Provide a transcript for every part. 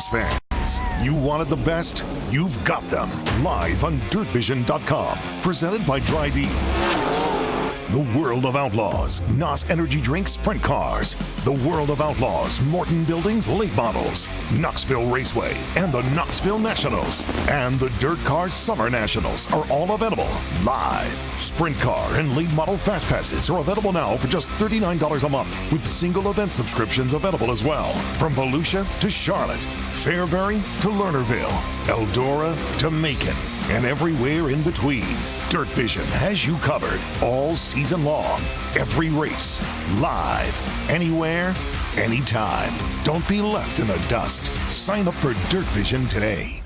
race fans. You wanted the best? You've got them. Live on DirtVision.com. Presented by Dry-D. The World of Outlaws, NOS Energy Drink Sprint Cars. The World of Outlaws, Morton Buildings Late Models. Knoxville Raceway and the Knoxville Nationals. And the Dirt Cars Summer Nationals are all available live. Sprint Car and Late Model Fast Passes are available now for just $39 a month, with single event subscriptions available as well. From Volusia to Charlotte, Fairbury to Lernerville, Eldora to Macon, and everywhere in between. Dirt Vision has you covered all season long. Every race, live, anywhere, anytime. Don't be left in the dust. Sign up for Dirt Vision today.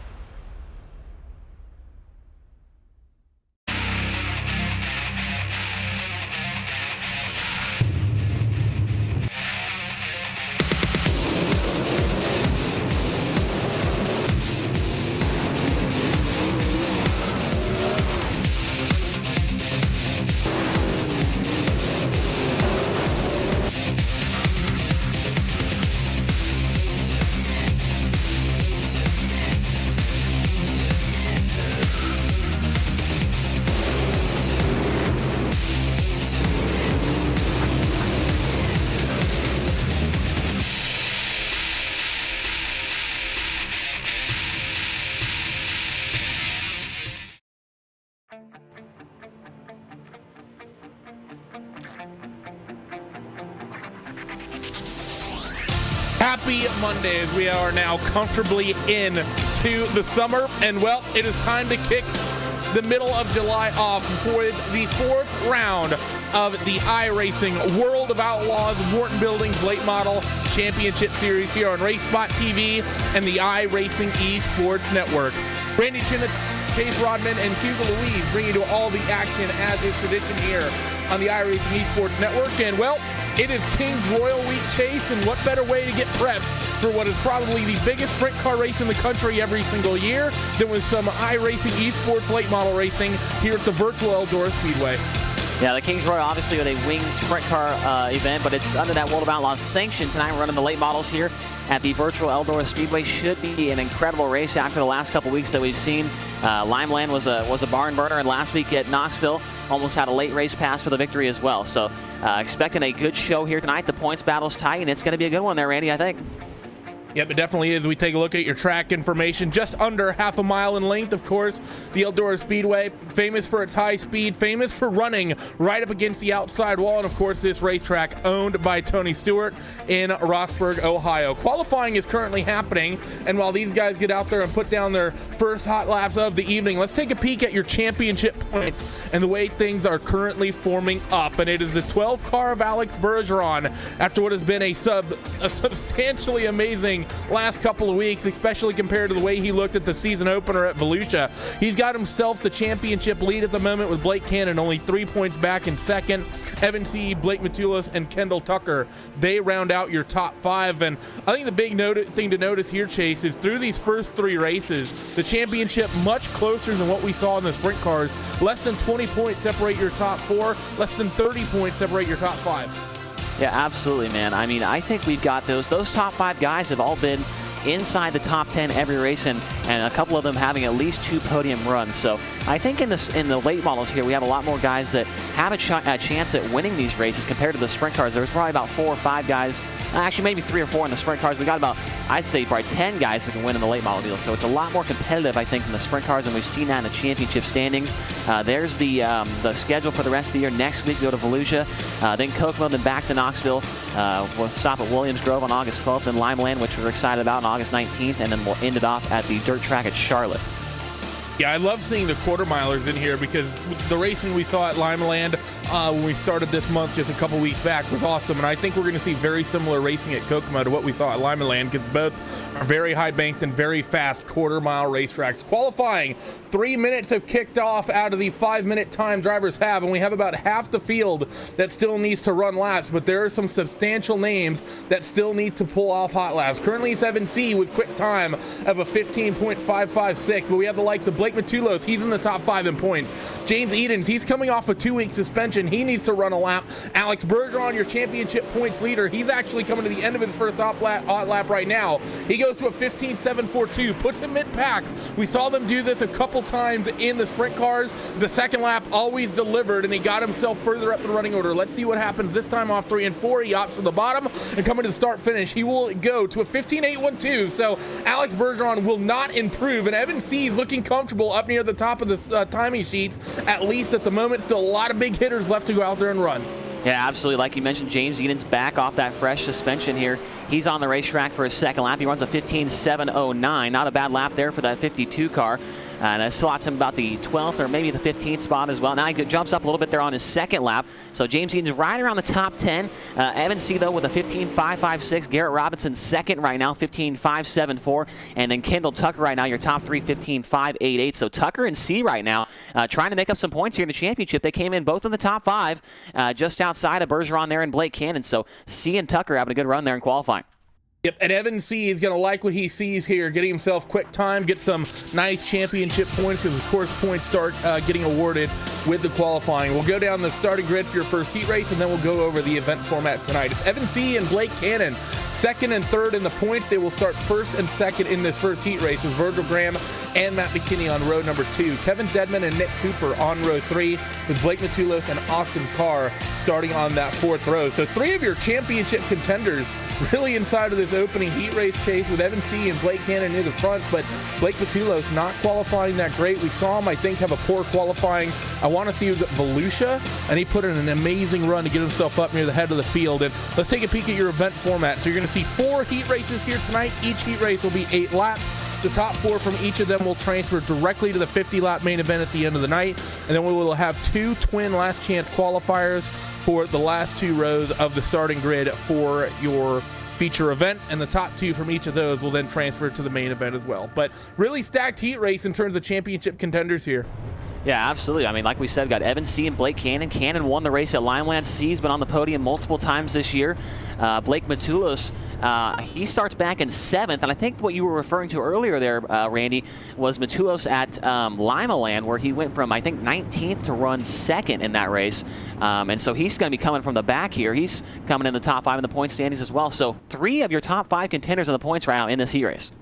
Happy Monday, as we are now comfortably into the summer. And, well, it is time to kick the middle of July off for the fourth round of the iRacing World of Outlaws Morton Buildings Late Model Championship Series here on RaceSpotTV and the iRacing Esports Network. Randy Chinnis, Chase Rodman, and Hugo Louise bring you to all the action as is tradition here on the iRacing Esports Network. And, well, it is King's Royal Week, Chase, and what better way to get prepped for what is probably the biggest sprint car race in the country every single year than with some iRacing Esports late model racing here at the virtual Eldora Speedway. Yeah, the Kings Royal obviously with a winged sprint car event, but it's under that World of Outlaws sanction tonight. We're running the late models here at the virtual Eldora Speedway. Should be an incredible race after the last couple weeks that we've seen. Limeland was a barn burner, and last week at Knoxville almost had a late race pass for the victory as well. So expecting a good show here tonight. The points battle's tight, and it's going to be a good one there, Randy, I think. Yep, it definitely is. We take a look at your track information. Just under half a mile in length, of course. The Eldora Speedway, famous for its high speed, famous for running right up against the outside wall. And, of course, this racetrack owned by Tony Stewart in Roxburgh, Ohio. Qualifying is currently happening. And while these guys get out there and put down their first hot laps of the evening, let's take a peek at your championship points and the way things are currently forming up. And it is the 12 car of Alex Bergeron after what has been a substantially amazing last couple of weeks, especially compared to the way he looked at the season opener at Volusia. He's got himself the championship lead at the moment with Blake Cannon only 3 points back in second. Evan C., Blake Matulis, and Kendall Tucker, they round out your top five. And I think the big thing to notice here, Chase, is through these first three races, the championship much closer than what we saw in the sprint cars. Less than 20 points separate your top four, less than 30 points separate your top five. Yeah, absolutely, man. I mean, I think we've got those top five guys have all been inside the top 10 every race, and a couple of them having at least 2 podium runs. So I think in the late models here, we have a lot more guys that have a chance at winning these races compared to the sprint cars. There's probably about 4 or 5 guys, actually maybe 3 or 4 in the sprint cars. We got about, I'd say, probably 10 guys that can win in the late model deal. So it's a lot more competitive, I think, than the sprint cars, and we've seen that in the championship standings. There's the schedule for the rest of the year. Next week, go to Volusia, then Kokomo, then back to Knoxville. We'll stop at Williams Grove on August 12th, then Limeland, which we're excited about, on August 19th, and then we'll end it off at the dirt track at Charlotte. Yeah, I love seeing the quarter milers in here because the racing we saw at Limeland when we started this month just a couple weeks back was awesome. And I think we're going to see very similar racing at Kokomo to what we saw at Limeland because both are very high banked and very fast quarter mile racetracks. Qualifying, 3 minutes have kicked off out of the 5-minute time drivers have, and we have about half the field that still needs to run laps, but there are some substantial names that still need to pull off hot laps. Currently 7C with quick time of a 15.556, but we have the likes of Blake Matulos, he's in the top 5 in points. James Edens, he's coming off a 2-week suspension. He needs to run a lap. Alex Bergeron, your championship points leader, he's actually coming to the end of his first hot lap right now. He goes to a 15.742, puts him mid-pack. We saw them do this a couple times in the sprint cars. The second lap always delivered, and he got himself further up the running order. Let's see what happens this time off 3 and 4. He opts for the bottom, and coming to the start-finish, he will go to a 15.812. So Alex Bergeron will not improve, and Evan C is looking comfortable up near the top of the timing sheets, at least at the moment. Still a lot of big hitters left to go out there and run. Yeah, absolutely. Like you mentioned, James Eden's back off that fresh suspension here. He's on the racetrack for his second lap. He runs a 15.709. Not a bad lap there for that 52 car. And that slots him about the 12th or maybe the 15th spot as well. Now he jumps up a little bit there on his second lap. So James Eden's right around the top 10. Evan C, though, with a 15.556. Garrett Robinson second right now, 15.574. And then Kendall Tucker right now, your top 3, 15.588. So Tucker and C right now trying to make up some points here in the championship. They came in both in the top 5, just outside of Bergeron there and Blake Cannon. So C and Tucker having a good run there in qualifying. Yep, and Evan C is going to like what he sees here, getting himself quick time, get some nice championship points, because of course points start getting awarded with the qualifying. We'll go down the starting grid for your first heat race, and then we'll go over the event format tonight. It's Evan C and Blake Cannon, second and third in the points. They will start first and second in this first heat race with Virgil Graham and Matt McKinney on row number 2. Kevin Dedman and Nick Cooper on row 3, with Blake Matulos and Austin Carr starting on that 4th row. So 3 of your championship contenders really inside of this opening heat race chase, with Evan C and Blake Cannon near the front, but Blake Matulos not qualifying that great. We saw him, I think, have a poor qualifying. I want to see Volusia, and he put in an amazing run to get himself up near the head of the field. And let's take a peek at your event format. So you're going to see 4 heat races here tonight. Each heat race will be 8 laps. The top 4 from each of them will transfer directly to the 50-lap main event at the end of the night, and then we will have 2 twin last chance qualifiers for the last 2 rows of the starting grid for your feature event, and the top 2 from each of those will then transfer to the main event as well. But really stacked heat race in terms of championship contenders here. Yeah, absolutely. I mean, like we said, we've got Evan C and Blake Cannon. Cannon won the race at Limeland. C's been on the podium multiple times this year. Blake Matulos, he starts back in 7th, and I think what you were referring to earlier there, Randy, was Matulos at Limeland, where he went from, I think, 19th to run 2nd in that race. And so he's going to be coming from the back here. He's coming in the top 5 in the point standings as well. So 3 of your top 5 contenders in the points right now in this heat race.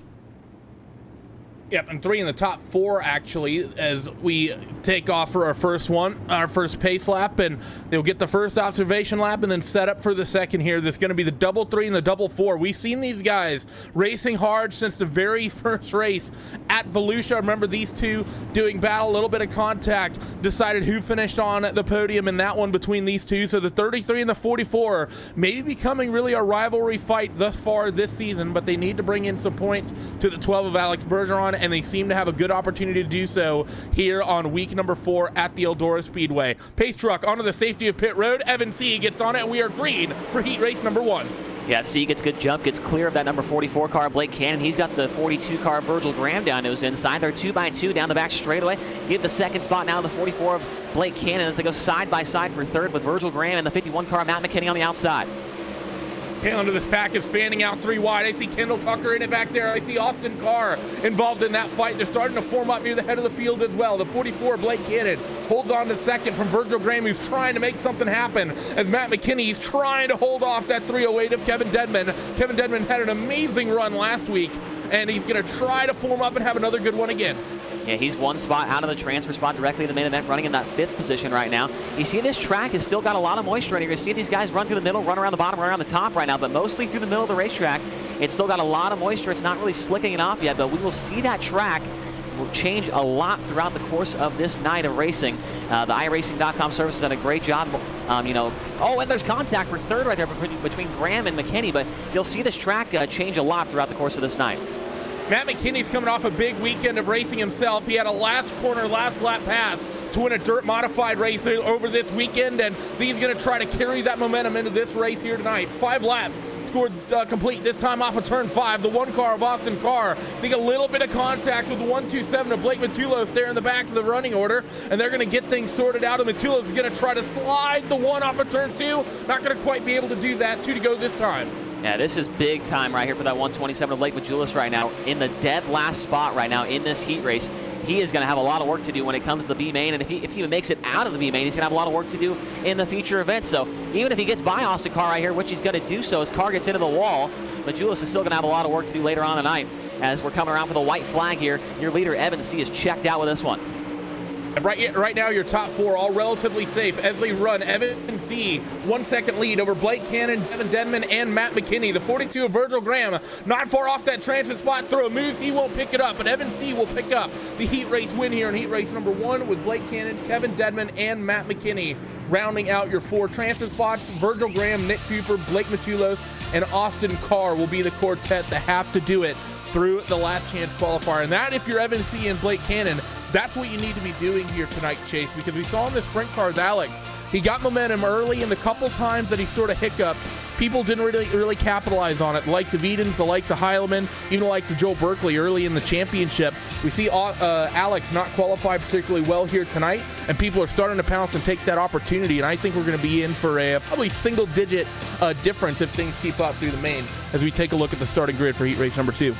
Yep, and 3 in the top 4, actually, as we take off for our first pace lap, and they'll get the first observation lap and then set up for the second here. There's going to be the double 3 and the double 4. We've seen these guys racing hard since the very first race at Volusia. Remember these 2 doing battle, a little bit of contact, decided who finished on the podium in that one between these 2. So the 33 and the 44 maybe becoming really a rivalry fight thus far this season, but they need to bring in some points to the 12 of Alex Bergeron, and they seem to have a good opportunity to do so here on week number 4 at the Eldora Speedway. Pace truck onto the safety of pit road. Evan C gets on it, and we are green for heat race number 1. Yeah, C gets good jump, gets clear of that number 44 car, Blake Cannon. He's got the 42 car, Virgil Graham, down to his inside. They're 2x2 down the back straightaway. Give the second spot now to the 44 of Blake Cannon as they go side by side for third with Virgil Graham and the 51 car, Matt McKinney, on the outside. Tail end of this pack is fanning out 3 wide. I see Kendall Tucker in it back there. I see Austin Carr involved in that fight. They're starting to form up near the head of the field as well. The 44, Blake Cannon, holds on to second from Virgil Graham, who's trying to make something happen, as Matt McKinney's trying to hold off that 308 of Kevin Dedman. Kevin Dedman had an amazing run last week, and he's going to try to form up and have another good one again. Yeah, he's 1 spot out of the transfer spot directly to the main event, running in that 5th position right now. You see this track has still got a lot of moisture in it. You're going to see these guys run through the middle, run around the bottom, run around the top right now, but mostly through the middle of the racetrack. It's still got a lot of moisture. It's not really slicking it off yet, but we will see that track will change a lot throughout the course of this night of racing. The iRacing.com service has done a great job. Oh, and there's contact for third right there between Graham and McKinney, but you'll see this track change a lot throughout the course of this night. Matt McKinney's coming off a big weekend of racing himself. He had a last corner, last lap pass to win a dirt modified race over this weekend, and he's going to try to carry that momentum into this race here tonight. 5 laps scored complete, this time off of turn 5. The 1 car of Austin Carr. I think a little bit of contact with the 127 of Blake Matulos there in the back of the running order, and they're going to get things sorted out. And Matulos is going to try to slide the 1 off of turn 2. Not going to quite be able to do that. 2 to go this time. Yeah, this is big time right here for that 127 of Blake Matulos right now in the dead last spot right now in this heat race. he is going to have a lot of work to do when it comes to the B main. And if he even makes it out of the B main, he's going to have a lot of work to do in the feature events. So even if he gets by Austin Carr right here, which he's going to do so, his car gets into the wall, Majulis is still going to have a lot of work to do later on tonight. As we're coming around for the white flag here, your leader, Evan C., is checked out with this one. Right now, your top 4 all relatively safe as they run. Evan C., 1 second lead over Blake Cannon, Devin Denman, and Matt McKinney. The 42 of Virgil Graham not far off that transfer spot. Throw moves, he won't pick it up, but Evan C. will pick up the heat race win here in heat race number 1 with Blake Cannon, Kevin Denman, and Matt McKinney rounding out your 4 transfer spots. Virgil Graham, Nick Cooper, Blake Machulos, and Austin Carr will be the quartet that have to do it through the last chance qualifier. And that, if you're Evan C. and Blake Cannon, that's what you need to be doing here tonight, Chase, because we saw in the sprint cars, Alex, he got momentum early, and the couple times that he sort of hiccuped, people didn't really capitalize on it. The likes of Edens, the likes of Heileman, even the likes of Joel Berkeley early in the championship. We see Alex not qualify particularly well here tonight, and people are starting to pounce and take that opportunity, and I think we're going to be in for a probably single-digit difference if things keep up through the main as we take a look at the starting grid for heat race number 2.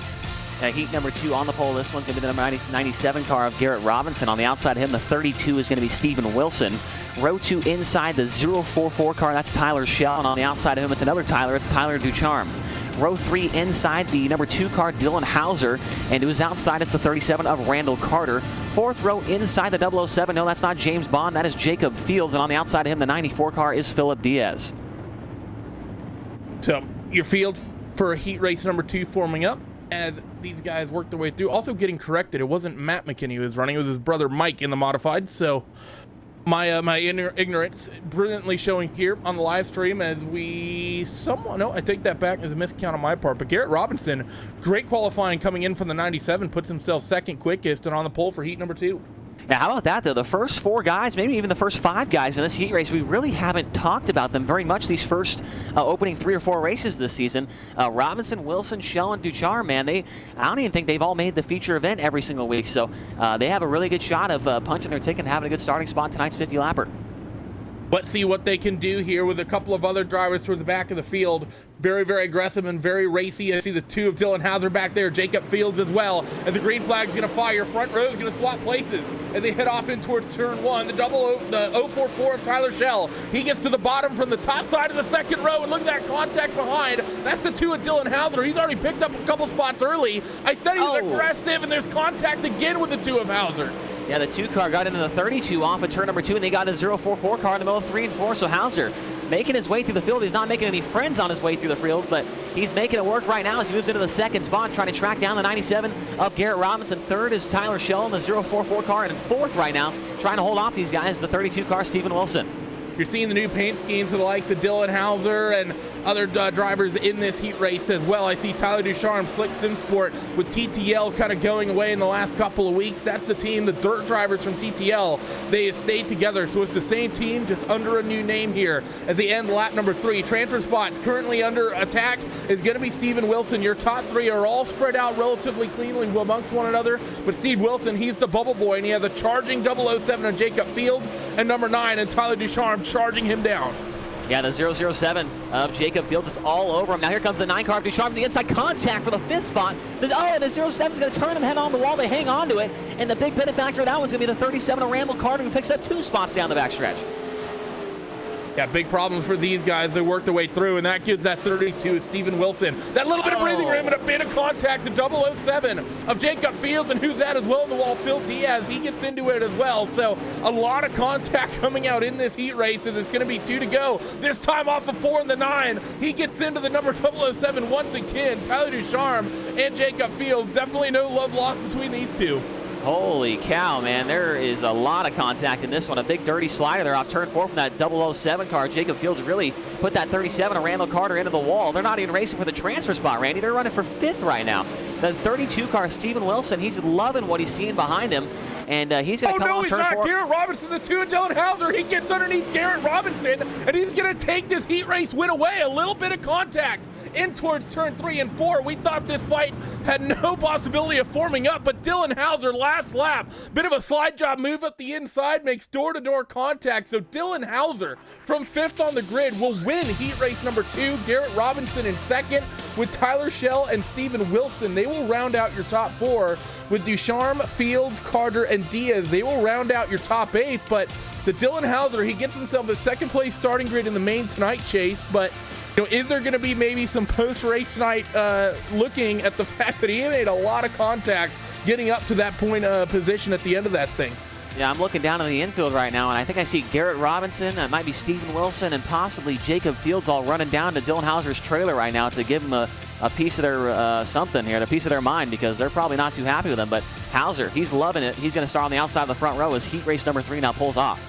Heat number 2 on the pole. This one's going to be the number 97 car of Garrett Robinson. On the outside of him, the 32 is going to be Steven Wilson. Row 2 inside, the 044 car, that's Tyler Schell. And on the outside of him, it's another Tyler. It's Tyler Ducharme. Row 3 inside, the number 2 car, Dylan Hauser. And who's outside, it's the 37 of Randall Carter. 4th row inside, the 007. No, that's not James Bond. That is Jacob Fields. And on the outside of him, the 94 car is Philip Diaz. So your field for heat race number 2 forming up as these guys work their way through. Also getting corrected, it wasn't Matt McKinney who was running, it was his brother Mike in the modified. So my ignorance brilliantly showing here on the live stream as I take that back as a miscount on my part. But Garrett Robinson, great qualifying coming in from the 97, puts himself second quickest and on the pole for heat number 2. Now, how about that, though? The first 4 guys, maybe even the first 5 guys in this heat race, we really haven't talked about them very much these first opening 3 or 4 races this season. Robinson, Wilson, Schell, and Ducharme, man, I don't even think they've all made the feature event every single week. So they have a really good shot of punching their ticket and having a good starting spot in tonight's 50-lapper. Let's see what they can do here with a couple of other drivers towards the back of the field. Very, very aggressive and very racy. I see the 2 of Dylan Hauser back there, Jacob Fields as well. As the green flag's going to fire, your front row is going to swap places as they head off in towards turn 1. The 044 of Tyler Schell. He gets to the bottom from the top side of the second row, and look at that contact behind. That's the 2 of Dylan Hauser. He's already picked up a couple spots early. I said he's aggressive, and there's contact again with the 2 of Hauser. Yeah, the 2 car got into the 32 off at turn number 2, and they got the 044 car in the middle of 3 and 4. So Hauser making his way through the field. He's not making any friends on his way through the field, but he's making it work right now as he moves into the second spot, trying to track down the 97 of Garrett Robinson. 3rd is Tyler Schell in the 044 car, and 4th right now, trying to hold off these guys, the 32 car, Steven Wilson. You're seeing the new paint schemes for the likes of Dylan Hauser and other drivers in this heat race as well. I see Tyler Ducharme, Slick Sim Sport with TTL kind of going away in the last couple of weeks. That's the team, the dirt drivers from TTL. They have stayed together, so it's the same team, just under a new name here as they end lap number 3. Transfer spots currently under attack is going to be Steven Wilson. Your top 3 are all spread out relatively cleanly amongst one another, but Steve Wilson, he's the bubble boy, and he has a charging 007 of Jacob Fields and number 9 and Tyler Ducharme charging him down. Yeah, the 007 of Jacob Fields is all over him. Now here comes the 9 car of Ducharme, the inside contact for the 5th spot. The 07 is going to turn him head on the wall. They hang on to it, and the big benefactor of that one's going to be the 37 of Randall Carter, who picks up 2 spots down the backstretch. Yeah, big problems for these guys. They work their way through, and that gives that 32 of Steven Wilson. That little bit of breathing room and a bit of contact. The 007 of Jacob Fields, and who's that as well in the wall? Phil Diaz. He gets into it as well. So a lot of contact coming out in this heat race, and there's going to be 2 to go. This time off of 4 and the 9. He gets into the number 007 once again. Tyler Ducharme and Jacob Fields. Definitely no love lost between these 2. Holy cow, man. There is a lot of contact in this one. A big dirty slider there off turn 4 from that 007 car. Jacob Fields really put that 37 of Randall Carter into the wall. They're not even racing for the transfer spot, Randy. They're running for 5th right now. The 32 car, Steven Wilson, he's loving what he's seeing behind him. And he's going to come on turn 4. Garrett Robinson, the 2 of Dylan Hauser. He gets underneath Garrett Robinson, and he's going to take this heat race win away. A little bit of contact in towards turn 3 and 4. We thought this fight had no possibility of forming up, but Dylan Hauser last lap, bit of a slide job move up the inside, makes door-to-door contact. So Dylan Hauser from 5th on the grid will win heat race number 2. Garrett Robinson in 2nd with Tyler Schell and Steven Wilson. They will round out your top 4 with Ducharme, Fields, Carter, and Diaz. They will round out your top 8, but the Dylan Hauser, he gets himself a 2nd place starting grid in the main tonight chase. But is there going to be maybe some post-race night looking at the fact that he made a lot of contact getting up to that point position at the end of that thing? Yeah, I'm looking down in the infield right now, and I think I see Garrett Robinson, it might be Steven Wilson, and possibly Jacob Fields all running down to Dylan Hauser's trailer right now to give him a piece of their something here, a piece of their mind, because they're probably not too happy with him. But Hauser, he's loving it. He's going to start on the outside of the front row as heat race number 3 now pulls off.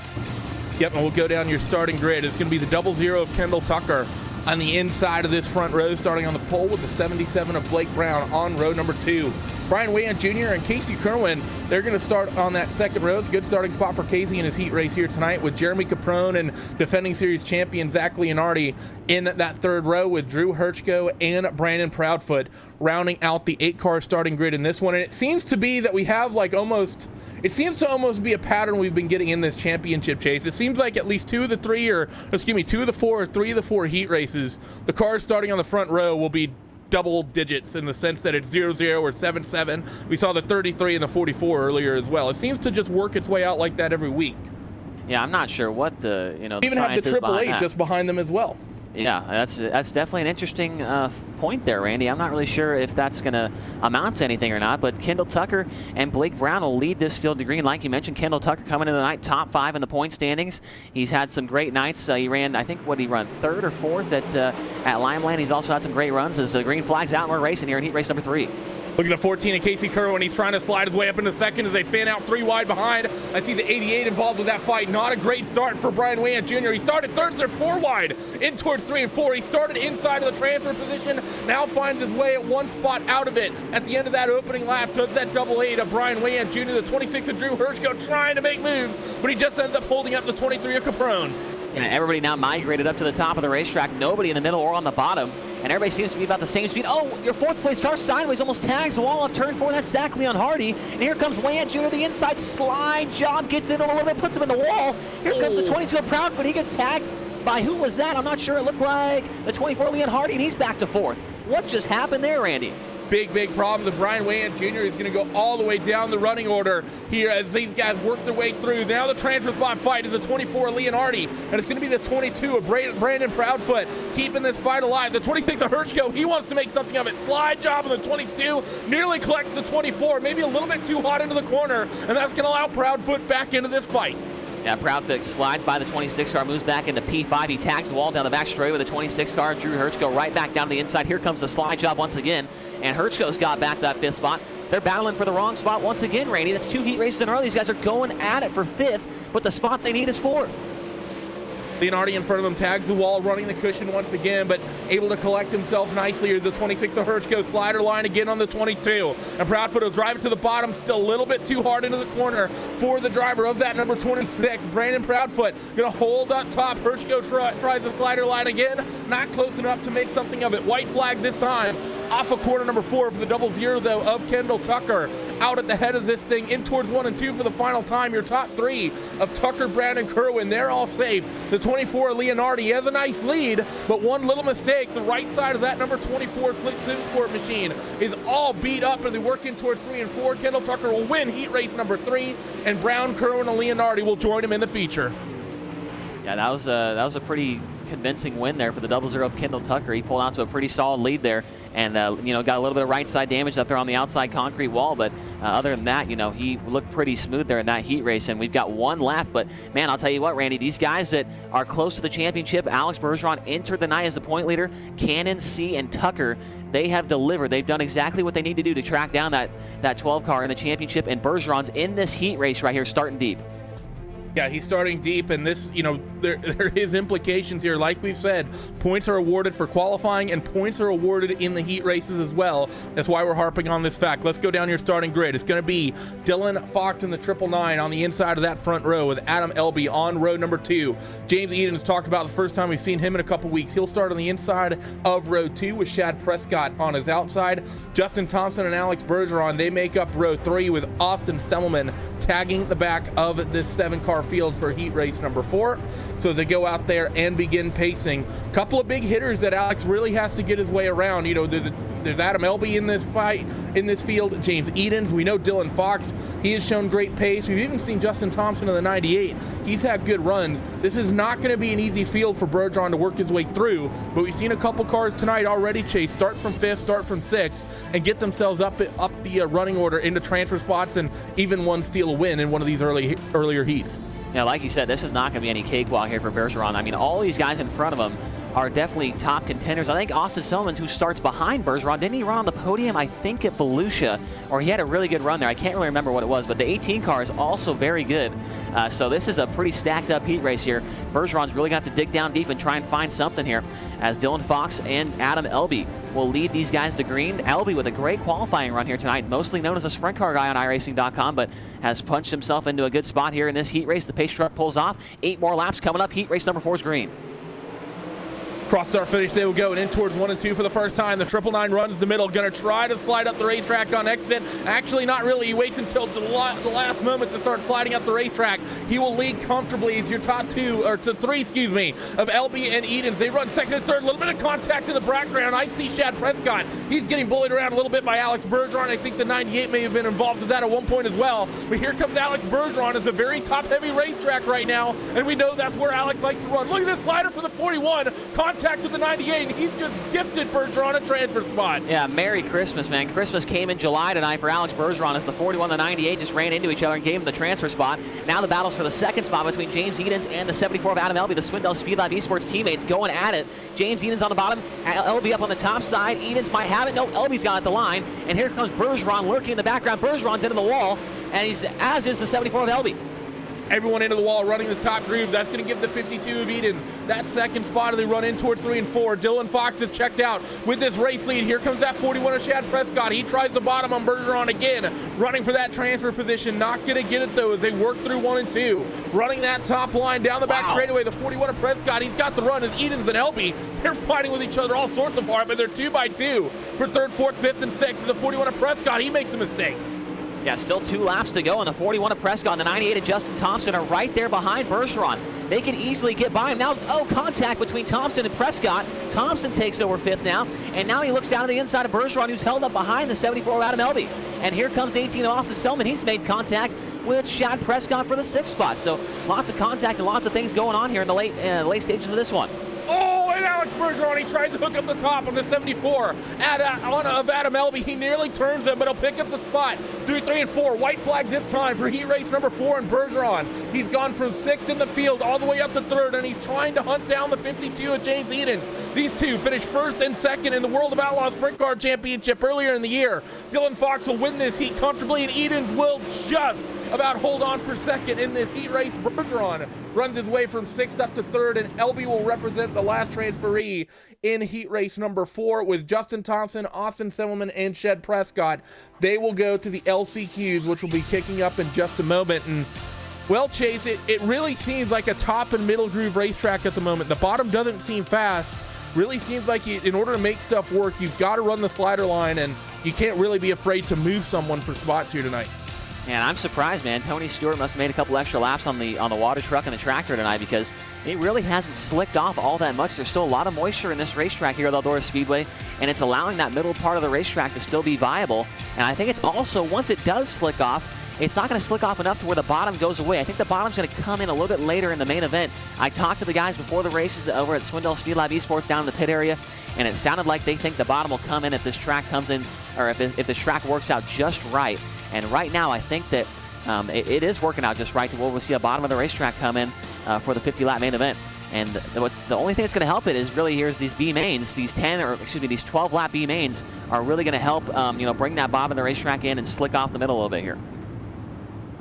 Yep, and we'll go down your starting grid. It's going to be the 00 of Kendall Tucker on the inside of this front row, starting on the pole with the 77 of Blake Brown on row number 2. Brian Wayant Jr. and Casey Kerwin, they're going to start on that second row. It's a good starting spot for Casey in his heat race here tonight, with Jeremy Caprone and defending series champion Zach Leonardi in that third row, with Drew Hirschko and Brandon Proudfoot rounding out the 8-car starting grid in this one. And it seems to be that we have it seems to almost be a pattern we've been getting in this championship chase. It seems like at least 2 of the 4 or 3 of the 4 heat races, the cars starting on the front row will be double digits, in the sense that it's 0-0 or 7-7. We saw the 33 and the 44 earlier as well. It seems to just work its way out like that every week. Yeah, I'm not sure what the even have the Triple Eight just behind them as well. Yeah, that's definitely an interesting point there, Randy. I'm not really sure if that's going to amount to anything or not, but Kendall Tucker and Blake Brown will lead this field to green. Like you mentioned, Kendall Tucker coming into the night top 5 in the point standings. He's had some great nights. He ran, I think, what did he run, 3rd or 4th at Limeland. He's also had some great runs as the green flag's out and we're racing here in heat race number 3. Look at the 14 of Casey Kerwin. He's trying to slide his way up into 2nd as they fan out 3 wide behind. I see the 88 involved with that fight. Not a great start for Brian Wayant Jr. He started 3rd, they're 4 wide in towards 3 and 4. He started inside of the transfer position, now finds his way at 1 spot out of it. At the end of that opening lap, does that 88 of Brian Wayant Jr. The 26 of Drew Hirschko trying to make moves, but he just ends up holding up the 23 of Caprone. And everybody now migrated up to the top of the racetrack. Nobody in the middle or on the bottom. And everybody seems to be about the same speed. Oh, your 4th place car sideways almost tags the wall off turn 4. That's Zach Leon Hardy. And here comes Wayant Jr. The inside slide job. Gets in a little bit, puts him in the wall. Here comes the 22 of Proudfoot. He gets tagged by who was that? I'm not sure. It looked like the 24 Leon Hardy, and he's back to 4th. What just happened there, Randy? Big problem. The Brian Wayant Jr. is going to go all the way down the running order here as these guys work their way through. Now the transfer spot fight is the 24 Leonardi, and it's going to be the 22 of Brandon Proudfoot keeping this fight alive. The 26 of Hirschko, he wants to make something of it. Slide job on the 22, nearly collects the 24, maybe a little bit too hot into the corner, and that's going to allow Proudfoot back into this fight. Yeah, Proudfoot slides by the 26 car, moves back into P5. He tags the wall down the back straight with the 26 car. Drew Hirschko right back down to the inside. Here comes the slide job once again, and Hirschko's got back that 5th spot. They're battling for the wrong spot once again, Randy. That's 2 heat races in a row. These guys are going at it for 5th, but the spot they need is 4th. Leonardi in front of him tags the wall, running the cushion once again, but able to collect himself nicely. Here's the 26 of Hirschko, slider line again on the 22. And Proudfoot will drive it to the bottom, still a little bit too hard into the corner for the driver of that number 26, Brandon Proudfoot. Going to hold up top. Hirschko tries the slider line again, not close enough to make something of it. White flag this time. Off of corner number 4 for the 00, though, of Kendall Tucker. Out at the head of this thing, in towards 1 and 2 for the final time. Your top 3 of Tucker, Brown, and Kerwin, they're all safe. The 24, Leonardi, has a nice lead, but one little mistake. The right side of that number 24 Slick Sport machine is all beat up as they work in towards 3 and 4. Kendall Tucker will win heat race number 3, and Brown, Kerwin, and Leonardi will join him in the feature. Yeah, that was a pretty convincing win there for the 00 of Kendall Tucker. He pulled out to a pretty solid lead there, and got a little bit of right side damage up there on the outside concrete wall, but other than that, he looked pretty smooth there in that heat race. And we've got 1 left, but man, I'll tell you what, Randy, these guys that are close to the championship, Alex Bergeron entered the night as the point leader. Cannon, C, and Tucker, they have delivered. They've done exactly what they need to do to track down that 12 car in the championship, and Bergeron's in this heat race right here starting deep. Yeah, he's starting deep, and this, there is implications here. Like we've said, points are awarded for qualifying, and points are awarded in the heat races as well. That's why we're harping on this fact. Let's go down your starting grid. It's going to be Dylan Fox in the 999 on the inside of that front row with Adam Elby on row number 2. James Eden's talked about the first time we've seen him in a couple weeks. He'll start on the inside of row 2 with Shad Prescott on his outside. Justin Thompson and Alex Bergeron, they make up row 3 with Austin Semmelman tagging the back of this 7-car field for heat race number 4. So they go out there and begin pacing. Couple of big hitters that Alex really has to get his way around. There's Adam Elby in this fight, in this field. James Edens. We know Dylan Fox. He has shown great pace. We've even seen Justin Thompson in the 98. He's had good runs. This is not going to be an easy field for Bergeron to work his way through, but we've seen a couple cars tonight already, Chase, start from 5th, start from 6th, and get themselves up the running order into transfer spots, and even one steal a win in one of these earlier heats. Yeah, like you said, this is not going to be any cakewalk here for Bergeron. I mean, all these guys in front of him are definitely top contenders. I think Austin Sellman, who starts behind Bergeron, didn't he run on the podium, I think, at Volusia, or he had a really good run there. I can't really remember what it was, but the 18 car is also very good. So this is a pretty stacked up heat race here. Bergeron's really going to have to dig down deep and try and find something here, as Dylan Fox and Adam Elby will lead these guys to green. Elby with a great qualifying run here tonight, mostly known as a sprint car guy on iRacing.com, but has punched himself into a good spot here in this heat race. The pace truck pulls off. 8 more laps coming up. Heat race number 4 is green. Cross start finish, they will go and in towards 1 and 2 for the first time. The 999 runs the middle, gonna try to slide up the racetrack on exit. Actually, not really. He waits until the last moment to start sliding up the racetrack. He will lead comfortably as your top 2, or to 3, excuse me, of Elby and Edens. They run 2nd and 3rd. A little bit of contact in the background. I see Shad Prescott. He's getting bullied around a little bit by Alex Bergeron. I think the 98 may have been involved with that at one point as well. But here comes Alex Bergeron. It's a very top-heavy racetrack right now, and we know that's where Alex likes to run. Look at this slider for the 41. Contact with the 98, and he's just gifted Bergeron a transfer spot. Yeah, Merry Christmas, man. Christmas came in July tonight for Alex Bergeron as the 41 and the 98 just ran into each other and gave him the transfer spot. Now the battle's for the 2nd spot between James Edens and the 74 of Adam Elby, the Swindell Speed Lab Esports teammates going at it. James Edens on the bottom, Elby up on the top side. Edens might have it. No, Elby's got it at the line, and here comes Bergeron lurking in the background. Bergeron's into the wall, and as is the 74 of Elby. Everyone into the wall running the top groove. That's going to give the 52 of Eden that 2nd spot as they run in towards 3 and 4. Dylan Fox is checked out with this race lead. Here comes that 41 of Shad Prescott. He tries the bottom on Bergeron again, running for that transfer position. Not going to get it, though, as they work through 1 and 2. Running that top line down the back straightaway. The 41 of Prescott, he's got the run as Edens and Elby. They're fighting with each other all sorts of hard, but they're 2 by 2 for 3rd, 4th, 5th, and 6th. And the 41 of Prescott, he makes a mistake. Yeah, still 2 laps to go, and the 41 of Prescott and the 98 of Justin Thompson are right there behind Bergeron. They can easily get by him. Now, contact between Thompson and Prescott. Thompson takes over 5th now, and now he looks down to the inside of Bergeron, who's held up behind the 74 of Adam Elby. And here comes 18 of Austin Sellman. He's made contact with Shad Prescott for the 6th spot. So lots of contact and lots of things going on here in the late stages of this one. Oh, and Alex Bergeron, he tries to hook up the top on the 74 of Adam Elby. He nearly turns him, but he'll pick up the spot through 3 and 4. White flag this time for heat race number 4 and Bergeron. He's gone from 6th in the field all the way up to 3rd, and he's trying to hunt down the 52 of James Edens. These two finished 1st and 2nd in the World of Outlaws Sprint Car Championship earlier in the year. Dylan Fox will win this heat comfortably, and Edens will just about hold on for 2nd in this heat race. Bergeron runs his way from 6th up to 3rd, and Elby will represent the last transferee in heat race number 4 with Justin Thompson, Austin Semmelman, and Shad Prescott. They will go to the LCQs, which will be kicking up in just a moment. And well, Chase, it really seems like a top and middle groove racetrack at the moment. The bottom doesn't seem fast. Really seems like in order to make stuff work, you've got to run the slider line, and you can't really be afraid to move someone for spots here tonight. And I'm surprised, man. Tony Stewart must have made a couple extra laps on the water truck and the tractor tonight, because it really hasn't slicked off all that much. There's still a lot of moisture in this racetrack here at Eldora Speedway, and it's allowing that middle part of the racetrack to still be viable. And I think it's also, once it does slick off, it's not going to slick off enough to where the bottom goes away. I think the bottom's going to come in a little bit later in the main event. I talked to the guys before the races over at Swindell Speed Lab Esports down in the pit area, and it sounded like they think the bottom will come in if this track comes in, or if this track works out just right. And right now, I think that it is working out just right to where we'll see a bottom of the racetrack come in for the 50-lap main event. And the only thing that's going to help it is really here's these B mains, these 12-lap B mains are really going to help bring that bottom of the racetrack in and slick off the middle a little bit here.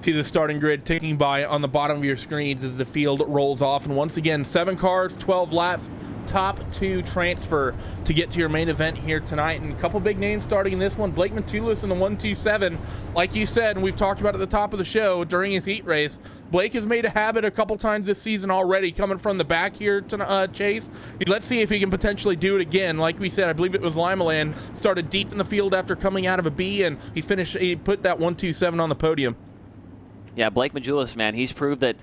See the starting grid ticking by on the bottom of your screens as the field rolls off. And once again, 7 cars, 12 laps, top 2 transfer to get to your main event here tonight. And a couple big names starting in this one. Blake Matulis in the 127. Like you said, and we've talked about at the top of the show during his heat race, Blake has made a habit a couple times this season already coming from the back here to Chase. Let's see if he can potentially do it again. Like we said, I believe it was Limaland started deep in the field after coming out of a B, and he put that 127 on the podium. Yeah, Blake Majulis, man, he's proved that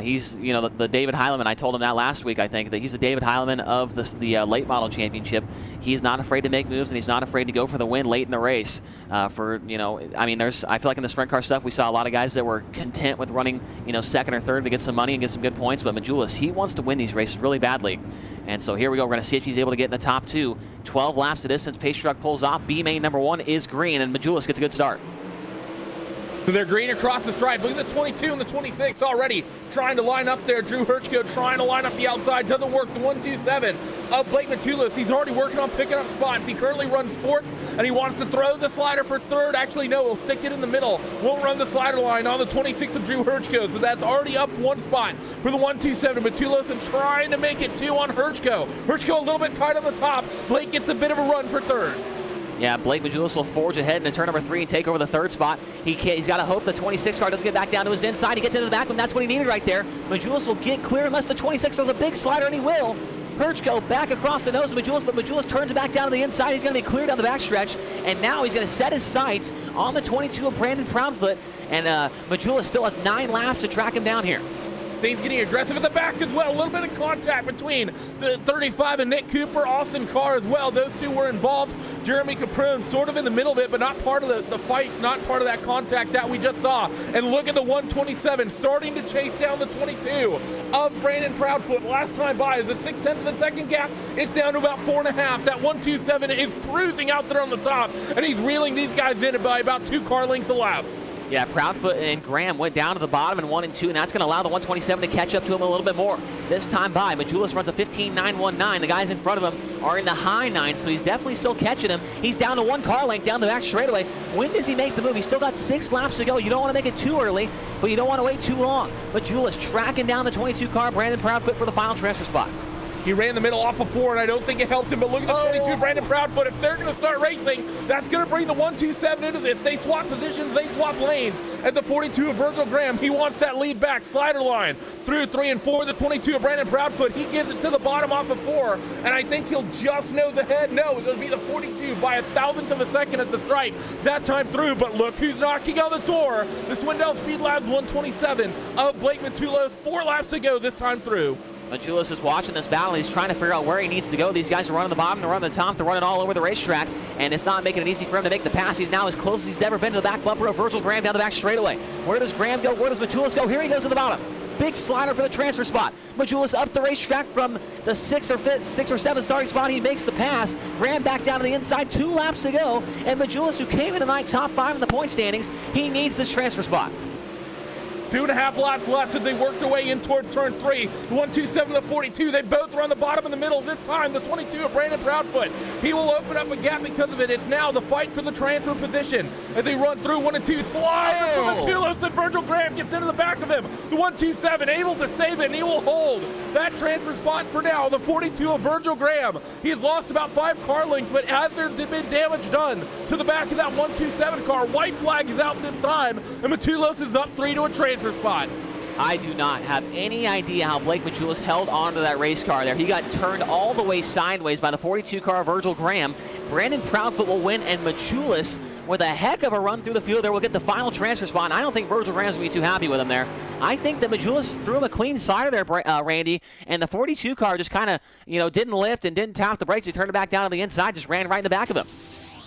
he's, the David Heilemann. I told him that last week, I think, that he's the David Heilemann of the late model championship. He's not afraid to make moves, and he's not afraid to go for the win late in the race. I feel like in the sprint car stuff, we saw a lot of guys that were content with running, second or third to get some money and get some good points. But Majulis, he wants to win these races really badly. And so here we go. We're going to see if he's able to get in the top 2. 12 laps to distance. Pace truck pulls off. B main number 1 is green, and Majulis gets a good start. They're green across the stripe. Look at the 22 and the 26 already trying to line up there. Drew Hirschko trying to line up the outside. Doesn't work. The 127 of Blake Matulis. He's already working on picking up spots. He currently runs 4th, and he wants to throw the slider for 3rd. Actually, no, he'll stick it in the middle. Won't run the slider line on the 26 of Drew Hirschko. So that's already up 1 spot for the 127. Matulis and trying to make it 2 on Hirschko. Hirschko a little bit tight on the top. Blake gets a bit of a run for 3rd. Yeah, Blake Majulis will forge ahead into turn number 3 and take over the 3rd spot. He's got to hope the 26 car doesn't get back down to his inside. He gets into the back, and that's what he needed right there. Majulis will get clear unless the 26 throws a big slider, and he will. Hirschko back across the nose of Majulis, but Majulis turns it back down to the inside. He's going to be clear down the backstretch, and now he's going to set his sights on the 22 of Brandon Proudfoot, and Majulis still has 9 laps to track him down here. Things getting aggressive at the back as well. A little bit of contact between the 35 and Nick Cooper. Austin Carr as well. Those two were involved. Jeremy Caprone sort of in the middle of it, but not part of the fight, not part of that contact that we just saw. And look at the 127 starting to chase down the 22 of Brandon Proudfoot. Last time by is a 0.6 of a second gap. It's down to about 4.5. That 127 is cruising out there on the top, and he's reeling these guys in by about 2 car lengths a lap. Yeah, Proudfoot and Graham went down to the bottom in 1 and 2, and that's going to allow the 127 to catch up to him a little bit more. This time by, Majulis runs a 15.919. The guys in front of him are in the high 9s, so he's definitely still catching him. He's down to 1 car length down the back straightaway. When does he make the move? He's still got 6 laps to go. You don't want to make it too early, but you don't want to wait too long. Majulis tracking down the 22 car, Brandon Proudfoot for the final transfer spot. He ran the middle off of 4, and I don't think it helped him, but look at the 22 Brandon Proudfoot. If they're going to start racing, that's going to bring the 127 into this. They swap positions, they swap lanes. At the 42 of Virgil Graham, he wants that lead back slider line through 3 and 4. The 22 of Brandon Proudfoot, he gives it to the bottom off of 4, and I think he'll just nose ahead. No, it'll be the 42 by 1,000th of a second at the stripe that time through, but look who's knocking on the door. The Swindell Speed Labs 127 of Blake Matulis. 4 laps to go this time through. Majulis is watching this battle. He's trying to figure out where he needs to go. These guys are running the bottom, they're running the top, they're running all over the racetrack, and it's not making it easy for him to make the pass. He's now as close as he's ever been to the back bumper of Virgil Graham down the back straightaway. Where does Graham go? Where does Majulis go? Here he goes to the bottom. Big slider for the transfer spot. Majulis up the racetrack from the 6th or 7th starting spot. He makes the pass. Graham back down to the inside. 2 laps to go. And Majulis, who came in tonight top 5 in the point standings, he needs this transfer spot. 2.5 laps left as they work their way in towards turn 3. The 127 and the 42, they both are on the bottom in the middle. This time, the 22 of Brandon Proudfoot. He will open up a gap because of it. It's now the fight for the transfer position as they run through 1 and 2. Slider from Matulis, and Virgil Graham gets into the back of him. The 127 able to save it, and he will hold that transfer spot for now. The 42 of Virgil Graham. He has lost about 5 car lengths, but has there been damage done to the back of that 127 car? White flag is out this time, and Matulis is up 3 to a transfer spot. I do not have any idea how Blake Majulis held on to that race car there. He got turned all the way sideways by the 42 car Virgil Graham. Brandon Proudfoot will win, and Majulis, with a heck of a run through the field there, will get the final transfer spot. And I don't think Virgil Graham's going to be too happy with him there. I think that Majulis threw him a clean slider there, Randy, and the 42 car just kind of, didn't lift and didn't tap the brakes. He turned it back down to the inside, just ran right in the back of him.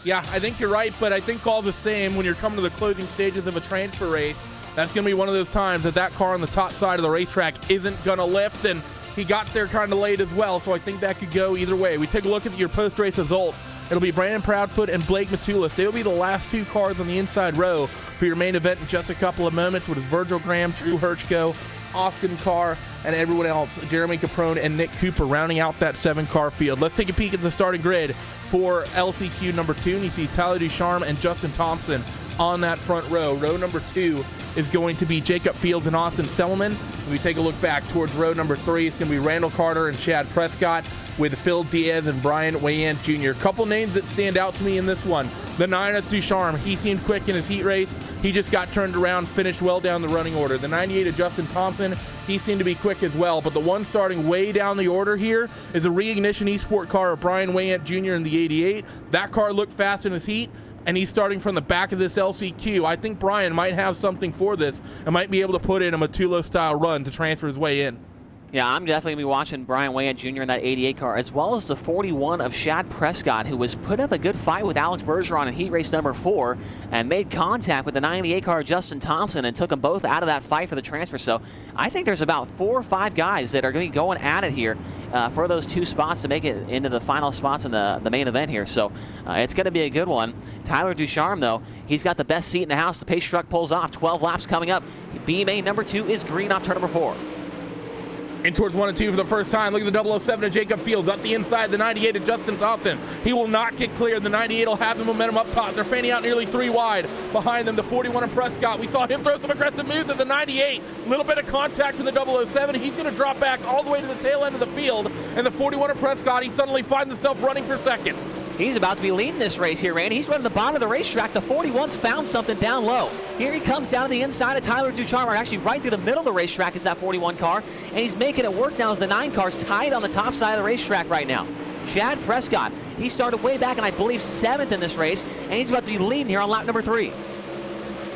Yeah, I think you're right, but I think all the same, when you're coming to the closing stages of a transfer race, that's going to be one of those times that car on the top side of the racetrack isn't going to lift, and he got there kind of late as well, so I think that could go either way. We take a look at your post-race results. It'll be Brandon Proudfoot and Blake Matulis. They will be the last 2 cars on the inside row for your main event in just a couple of moments, with Virgil Graham, Drew Hirschko, Austin Carr, and everyone else, Jeremy Caprone and Nick Cooper, rounding out that 7-car field. Let's take a peek at the starting grid for LCQ number 2, and you see Tyler Ducharme and Justin Thompson on that front row. Row number 2 is going to be Jacob Fields and Austin Sellerman. When we take a look back towards row number 3, it's going to be Randall Carter and Chad Prescott with Phil Diaz and Brian Wayant Jr. A couple names that stand out to me in this one. The 9 of Ducharme, he seemed quick in his heat race. He just got turned around, finished well down the running order. The 98 of Justin Thompson, he seemed to be quick as well. But the one starting way down the order here is a Reignition eSport car of Brian Wayant Jr. in the 88. That car looked fast in his heat, and he's starting from the back of this LCQ. I think Brian might have something for this and might be able to put in a Matullo-style run to transfer his way in. Yeah, I'm definitely going to be watching Brian Wayant Jr. in that 88 car, as well as the 41 of Chad Prescott, who was put up a good fight with Alex Bergeron in heat race number 4 and made contact with the 98 car Justin Thompson and took them both out of that fight for the transfer. So I think there's about 4 or 5 guys that are going to be going at it here for those 2 spots to make it into the final spots in the main event here. So it's going to be a good one. Tyler Ducharme, though, he's got the best seat in the house. The pace truck pulls off. 12 laps coming up. B main number 2 is green off turn number 4. In towards 1 and 2 for the first time. Look at the 007 of Jacob Fields up the inside. The 98 of Justin Thompson. He will not get cleared. The 98 will have the momentum up top. They're fanning out nearly 3 wide. Behind them, the 41 of Prescott. We saw him throw some aggressive moves at the 98. Little bit of contact in the 007. He's going to drop back all the way to the tail end of the field. And the 41 of Prescott, he suddenly finds himself running for second. He's about to be leading this race here, Randy. He's running the bottom of the racetrack. The 41's found something down low. Here he comes down to the inside of Tyler Ducharme, or actually right through the middle of the racetrack is that 41 car, and he's making it work now as the 9 car's tied on the top side of the racetrack right now. Chad Prescott, he started way back and I believe 7th in this race, and he's about to be leading here on lap number 3.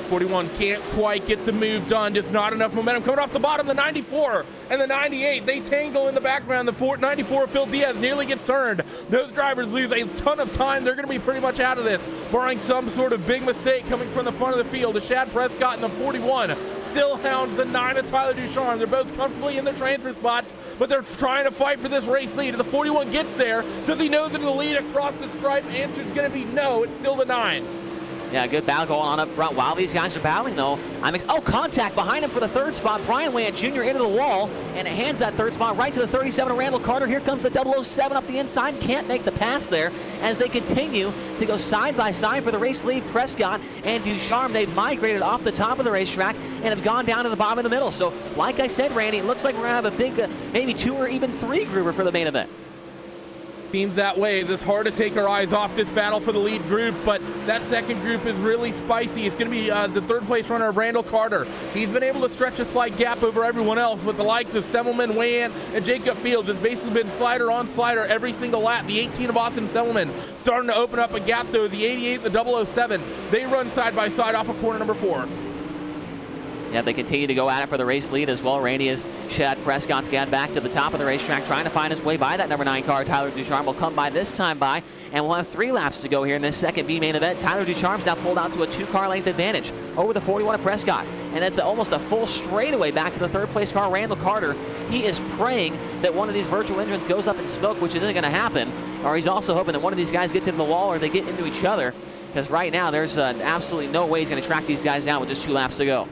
41 can't quite get the move done, just not enough momentum. Coming off the bottom, the 94 and the 98, they tangle in the background. The 94, Phil Diaz, nearly gets turned. Those drivers lose a ton of time. They're going to be pretty much out of this, barring some sort of big mistake coming from the front of the field. The Chad Prescott and the 41 still hounds the 9 of Tyler Ducharme. They're both comfortably in their transfer spots, but they're trying to fight for this race lead. If the 41 gets there, does he nose into the lead across the stripe? Answer's going to be no. It's still the 9. Yeah, good battle going on up front. While these guys are battling, though, contact behind him for the 3rd spot. Brian Wayant Jr. into the wall, and it hands that 3rd spot right to the 37 of Randall Carter. Here comes the 007 up the inside. Can't make the pass there as they continue to go side by side for the race lead. Prescott and Ducharme, they've migrated off the top of the racetrack and have gone down to the bottom of the middle. So, like I said, Randy, it looks like we're going to have a big, maybe 2 or even 3 grouper for the main event. Seems that way. It's hard to take our eyes off this battle for the lead group, but that second group is really spicy. It's going to be the 3rd place runner of Randall Carter. He's been able to stretch a slight gap over everyone else, with the likes of Semmelman, Wayant, and Jacob Fields. It's basically been slider on slider every single lap. The 18 of Austin Semmelman starting to open up a gap, though. The 88 and the 007, they run side by side off of corner number 4. Yeah, they continue to go at it for the race lead as well, Randy, as Chad Prescott's got back to the top of the racetrack, trying to find his way by that number 9 car. Tyler Ducharme will come by this time by, and we'll have 3 laps to go here in this second B main event. Tyler Ducharme's now pulled out to a 2-car length advantage over the 41 of Prescott, and it's almost a full straightaway back to the 3rd place car, Randall Carter. He is praying that one of these virtual engines goes up in smoke, which isn't going to happen, or he's also hoping that one of these guys gets into the wall or they get into each other, because right now there's absolutely no way he's going to track these guys down with just 2 laps to go.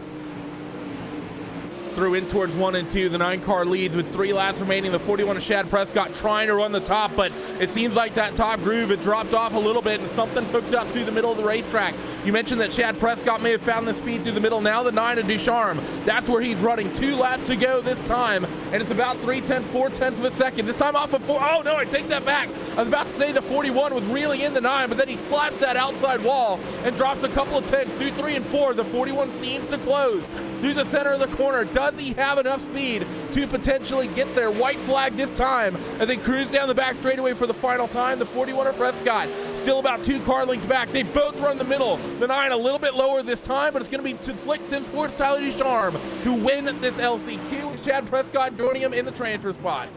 Through in towards 1 and 2. The 9-car leads with 3 laps remaining. The 41 of Chad Prescott trying to run the top, but it seems like that top groove had dropped off a little bit and something's hooked up through the middle of the racetrack. You mentioned that Chad Prescott may have found the speed through the middle. Now the 9 of Ducharme, that's where he's running. 2 laps to go this time, and it's about 4/10 of a second. This time off of 4. Oh no, I take that back. I was about to say the 41 was reeling in the 9, but then he slaps that outside wall and drops a couple of tenths. 2, 3, and 4. The 41 seems to close through the center of the corner. Does he have enough speed to potentially get there? White flag this time as they cruise down the back straightaway for the final time. The 41 of Prescott still about 2 car lengths back. They both run the middle. The 9 a little bit lower this time, but it's going to be to Slick Sim Sports Tyler Ducharme who win this LCQ. Chad Prescott joining him in the transfer spot.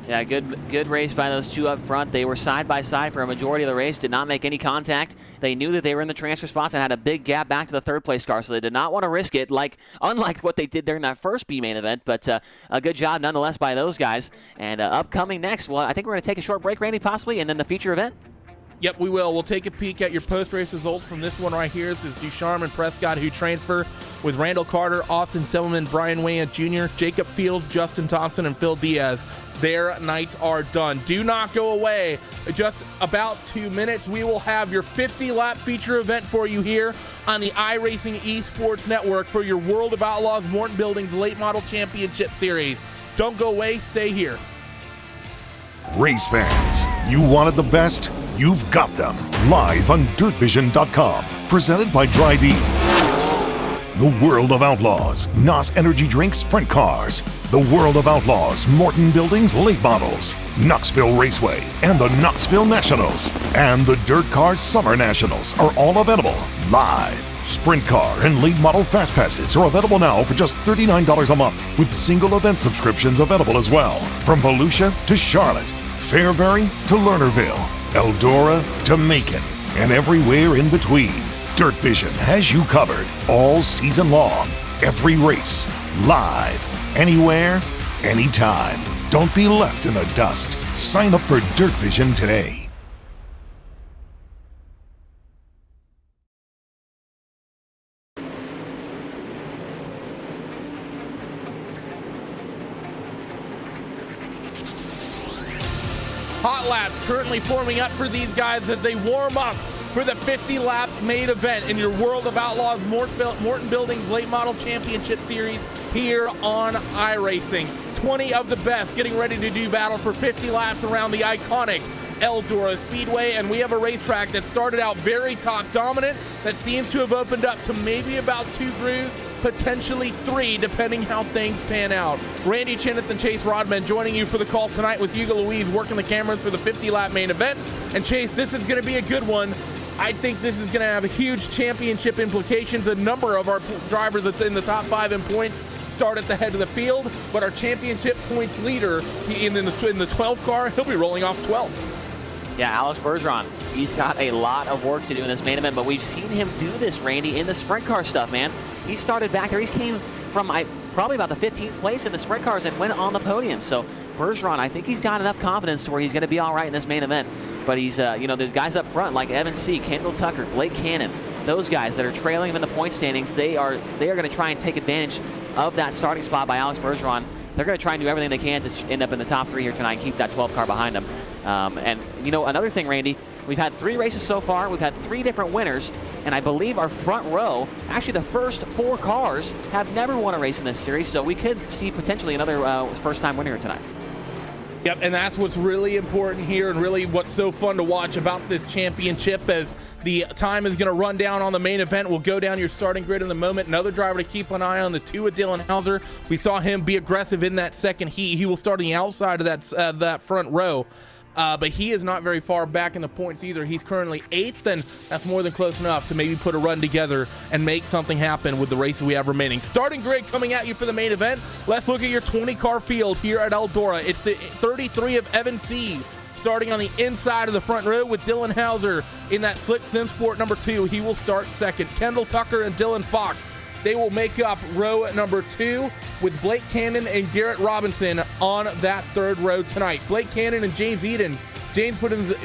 Yeah, good race by those 2 up front. They were side by side for a majority of the race, did not make any contact. They knew that they were in the transfer spots and had a big gap back to the 3rd place car, so they did not want to risk it, unlike what they did during that first B main event, but a good job nonetheless by those guys. And upcoming next, well, I think we're going to take a short break, Randy, possibly, and then the feature event. Yep, we will. We'll take a peek at your post-race results from this one right here. This is Ducharme and Prescott, who transfer with Randall Carter, Austin Silverman, Brian Wayant Jr., Jacob Fields, Justin Thompson, and Phil Diaz. Their nights are done. Do not go away. Just about 2 minutes, we will have your 50-lap feature event for you here on the iRacing Esports Network for your World of Outlaws Morton Buildings Late Model Championship Series. Don't go away. Stay here. Race fans, you wanted the best? You've got them. Live on DirtVision.com. Presented by Dry-D. The World of Outlaws, NOS Energy Drink Sprint Cars. The World of Outlaws, Morton Buildings Late Models. Knoxville Raceway and the Knoxville Nationals. And the Dirt Cars Summer Nationals are all available live. Sprint Car and Late Model Fast Passes are available now for just $39 a month, with single event subscriptions available as well. From Volusia to Charlotte, Fairbury to Lernerville, Eldora to Macon, and everywhere in between. Dirt Vision has you covered all season long. Every race, live, anywhere, anytime. Don't be left in the dust. Sign up for Dirt Vision today. Hot laps currently forming up for these guys as they warm up for the 50-lap main event in your World of Outlaws Morton Buildings Late Model Championship Series here on iRacing. 20 of the best getting ready to do battle for 50 laps around the iconic Eldora Speedway, and we have a racetrack that started out very top dominant that seems to have opened up to maybe about 2 grooves, potentially 3, depending how things pan out. Randy Cheneth and Chase Rodman joining you for the call tonight, with Hugo Louise working the cameras for the 50-lap main event. And Chase, this is going to be a good one. I think this is going to have huge championship implications. A number of our drivers that's in the top 5 in points start at the head of the field, but our championship points leader in the 12 car, he'll be rolling off 12. Yeah, Alex Bergeron, he's got a lot of work to do in this main event, but we've seen him do this, Randy, in the sprint car stuff, man. He started back there. He came from probably about the 15th place in the sprint cars and went on the podium. So Bergeron, I think he's got enough confidence to where he's going to be all right in this main event. But he's, there's guys up front like Evan C., Kendall Tucker, Blake Cannon, those guys that are trailing him in the point standings. They are going to try and take advantage of that starting spot by Alex Bergeron. They're going to try and do everything they can to end up in the top 3 here tonight and keep that 12 car behind them. And, another thing, Randy, we've had 3 races so far. We've had 3 different winners. And I believe our front row, actually the first 4 cars, have never won a race in this series. So we could see potentially another first-time winner here tonight. Yep, and that's what's really important here, and really what's so fun to watch about this championship. As the time is going to run down on the main event, we'll go down your starting grid in a moment. Another driver to keep an eye on, the 2 of Dylan Hauser. We saw him be aggressive in that second heat. He will start on the outside of that front row. But he is not very far back in the points either. He's currently 8th, and that's more than close enough to maybe put a run together and make something happen with the races we have remaining. Starting grid coming at you for the main event. Let's look at your 20-car field here at Eldora. It's the 33 of Evan C. starting on the inside of the front row with Dylan Hauser in that Slick Sim Sport number 2. He will start second. Kendall Tucker and Dylan Fox, they will make up row number 2 with Blake Cannon and Garrett Robinson on that 3rd row tonight. Blake Cannon and James Eden. James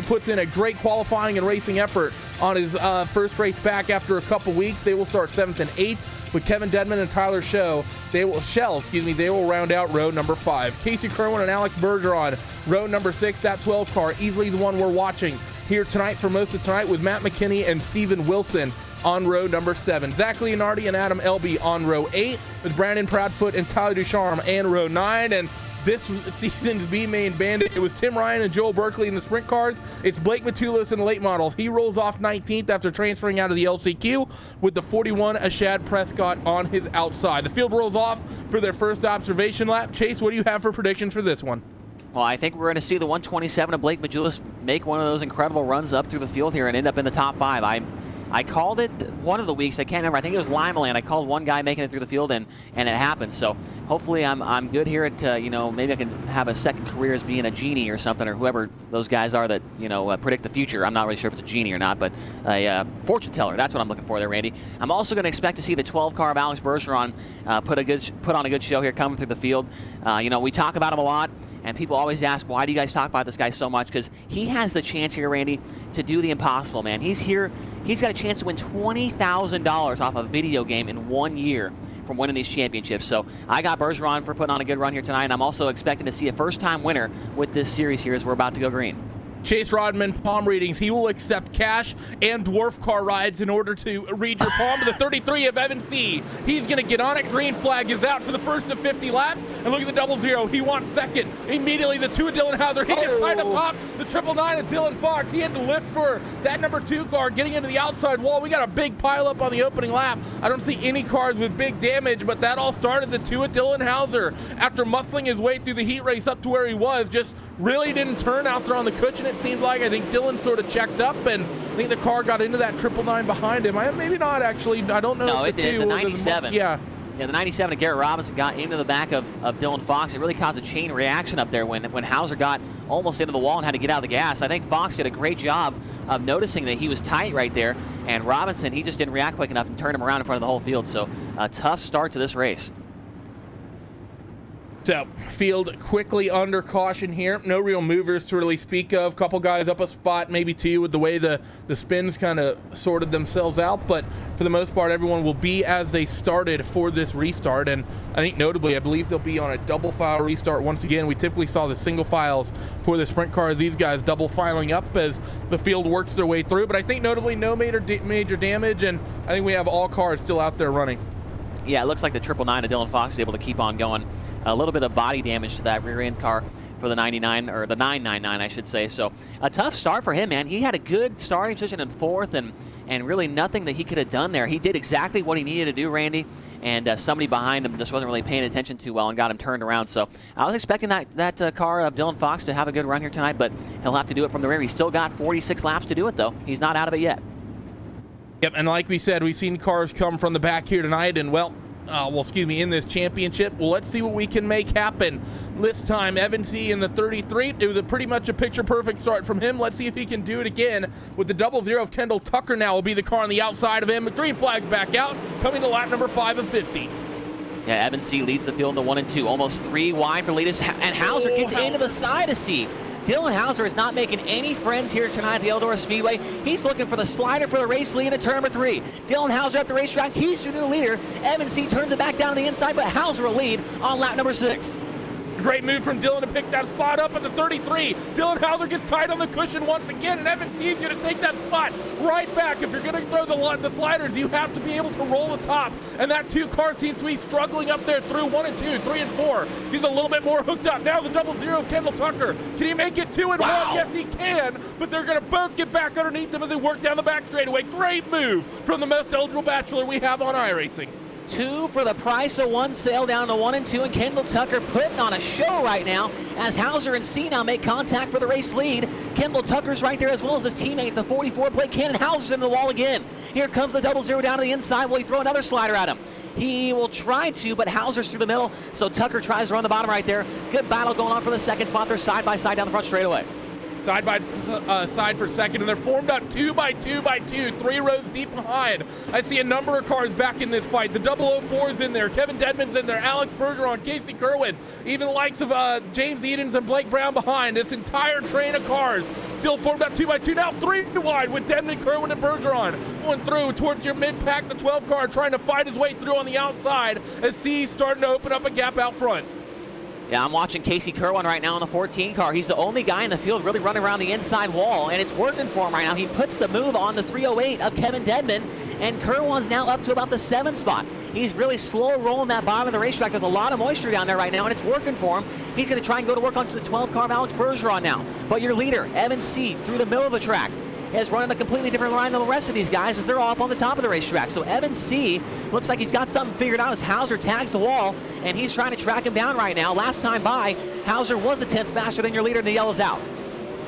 puts in a great qualifying and racing effort on his first race back after a couple weeks. They will start 7th and 8th with Kevin Dedman and Tyler Shell. They will round out row number 5. Casey Kerwin and Alex Bergeron, row number 6, that 12 car, easily the one we're watching here tonight for most of tonight, with Matt McKinney and Steven Wilson on row number 7. Zach Leonardi and Adam Elby on row 8, with Brandon Proudfoot and Tyler Ducharme and row 9. And this season's B-Main Bandit, it was Tim Ryan and Joel Berkeley in the sprint cars. It's Blake Matulis in the late models. He rolls off 19th after transferring out of the LCQ with the 41 Ashad Prescott on his outside. The field rolls off for their first observation lap. Chase, what do you have for predictions for this one? Well, I think we're going to see the 127 of Blake Majulis make one of those incredible runs up through the field here and end up in the top 5. I called it one of the weeks. I can't remember. I think it was Limeland. I called one guy making it through the field, and it happened. So hopefully I'm good here at, maybe I can have a second career as being a genie or something, or whoever those guys are that, predict the future. I'm not really sure if it's a genie or not, but a fortune teller. That's what I'm looking for there, Randy. I'm also going to expect to see the 12 car of Alex Bergeron put on a good show here coming through the field. We talk about him a lot, and people always ask, why do you guys talk about this guy so much? Because he has the chance here, Randy, to do the impossible, man. He's here. He's got a chance to win $20,000 off a video game in 1 year from winning these championships. So I got Bergeron for putting on a good run here tonight, and I'm also expecting to see a first-time winner with this series here as we're about to go green. Chase Rodman palm readings. He will accept cash and dwarf car rides in order to read your palm. To the 33 of Evan C. He's going to get on it. Green flag is out for the first of 50 laps. And look at the 00. He wants second. Immediately the 2 of Dylan Hauser. He gets right up top. The 999 of Dylan Fox. He had to lift for that number 2 car getting into the outside wall. We got a big pile up on the opening lap. I don't see any cars with big damage, but that all started the 2 of Dylan Hauser. After muscling his way through the heat race up to where he was, just really didn't turn out there on the cushion, it seemed like. I think Dylan sort of checked up, and I think the car got into that 999 behind him. Maybe not, actually. I don't know. No, it did. The 97. Yeah, the 97 of Garrett Robinson got into the back of Dylan Fox. It really caused a chain reaction up there when Hauser got almost into the wall and had to get out of the gas. I think Fox did a great job of noticing that he was tight right there, and Robinson, he just didn't react quick enough and turned him around in front of the whole field. So a tough start to this race. So, field quickly under caution here. No real movers to really speak of. Couple guys up a spot, maybe 2, with the way the spins kind of sorted themselves out. But for the most part, everyone will be as they started for this restart. And I think notably, I believe they'll be on a double file restart once again. We typically saw the single files for the sprint cars. These guys double filing up as the field works their way through. But I think notably no major damage. And I think we have all cars still out there running. Yeah, it looks like the 999 of Dylan Fox is able to keep on going. A little bit of body damage to that rear end car for the 99, or the 999, I should say. So a tough start for him, man. He had a good starting position in 4th, and really nothing that he could have done there. He did exactly what he needed to do, Randy, and somebody behind him just wasn't really paying attention too well and got him turned around. So I was expecting that car of Dylan Fox to have a good run here tonight, but he'll have to do it from the rear. He's still got 46 laps to do it, though. He's not out of it yet. Yep, and like we said, we've seen cars come from the back here tonight, and in this championship. Well, let's see what we can make happen. This time, Evan C. in the 33. It was pretty much a picture-perfect start from him. Let's see if he can do it again with the 00 of Kendall Tucker. Now will be the car on the outside of him. Green flags back out, coming to lap number 5 of 50. Yeah, Evan C. leads the field in the 1 and 2, almost 3 wide for leaders, and Hauser gets into the side of C. Dylan Hauser is not making any friends here tonight at the Eldora Speedway. He's looking for the slider for the race lead in turn number 3. Dylan Hauser at the racetrack. He's your new leader. Evan C. turns it back down to the inside, but Hauser will lead on lap number 6. Great move from Dylan to pick that spot up at the 33. Dylan Hauser gets tight on the cushion once again, and Evan C. is going to take that spot right back. If you're going to throw the sliders, you have to be able to roll the top. And that 2 car seems to be struggling up there through 1 and 2, 3 and 4. He's a little bit more hooked up. Now the 00 of Kendall Tucker. Can he make it 2 and 1? Yes, he can. But they're going to both get back underneath them as they work down the back straightaway. Great move from the most eligible bachelor we have on iRacing. 2 for the price of 1 sail down to 1 and 2, and Kendall Tucker putting on a show right now as Hauser and C now make contact for the race lead. Kendall Tucker's right there as well as his teammate, the 44 plate Cannon. Hauser's into the wall again. Here comes the 00 down to the inside. Will he throw another slider at him? He will try to, but Hauser's through the middle, so Tucker tries to run the bottom right there. Good battle going on for the second spot. They're side by side down the front straightaway. Side by side for second, and they're formed up 2 by 2 by 2, 3 rows deep behind. I see a number of cars back in this fight. The 004 is in there, Kevin Dedman's in there, Alex Bergeron, Casey Kerwin, even the likes of James Edens and Blake Brown behind. This entire train of cars still formed up 2 by 2, now 3 wide with Dedman, Kerwin, and Bergeron. Going through towards your mid-pack, the 12 car trying to fight his way through on the outside as C's starting to open up a gap out front. Yeah, I'm watching Casey Kerwin right now in the 14 car. He's the only guy in the field really running around the inside wall, and it's working for him right now. He puts the move on the 308 of Kevin Dedman, and Kerwin's now up to about the 7th spot. He's really slow rolling that bottom of the racetrack. There's a lot of moisture down there right now, and it's working for him. He's going to try and go to work onto the 12 car of Alex Bergeron now. But your leader, Evan C., through the middle of the track, is running a completely different line than the rest of these guys as they're all up on the top of the racetrack. So Evan C. looks like he's got something figured out as Hauser tags the wall, and he's trying to track him down right now. Last time by, Hauser was a 10th faster than your leader, and the yellow's out.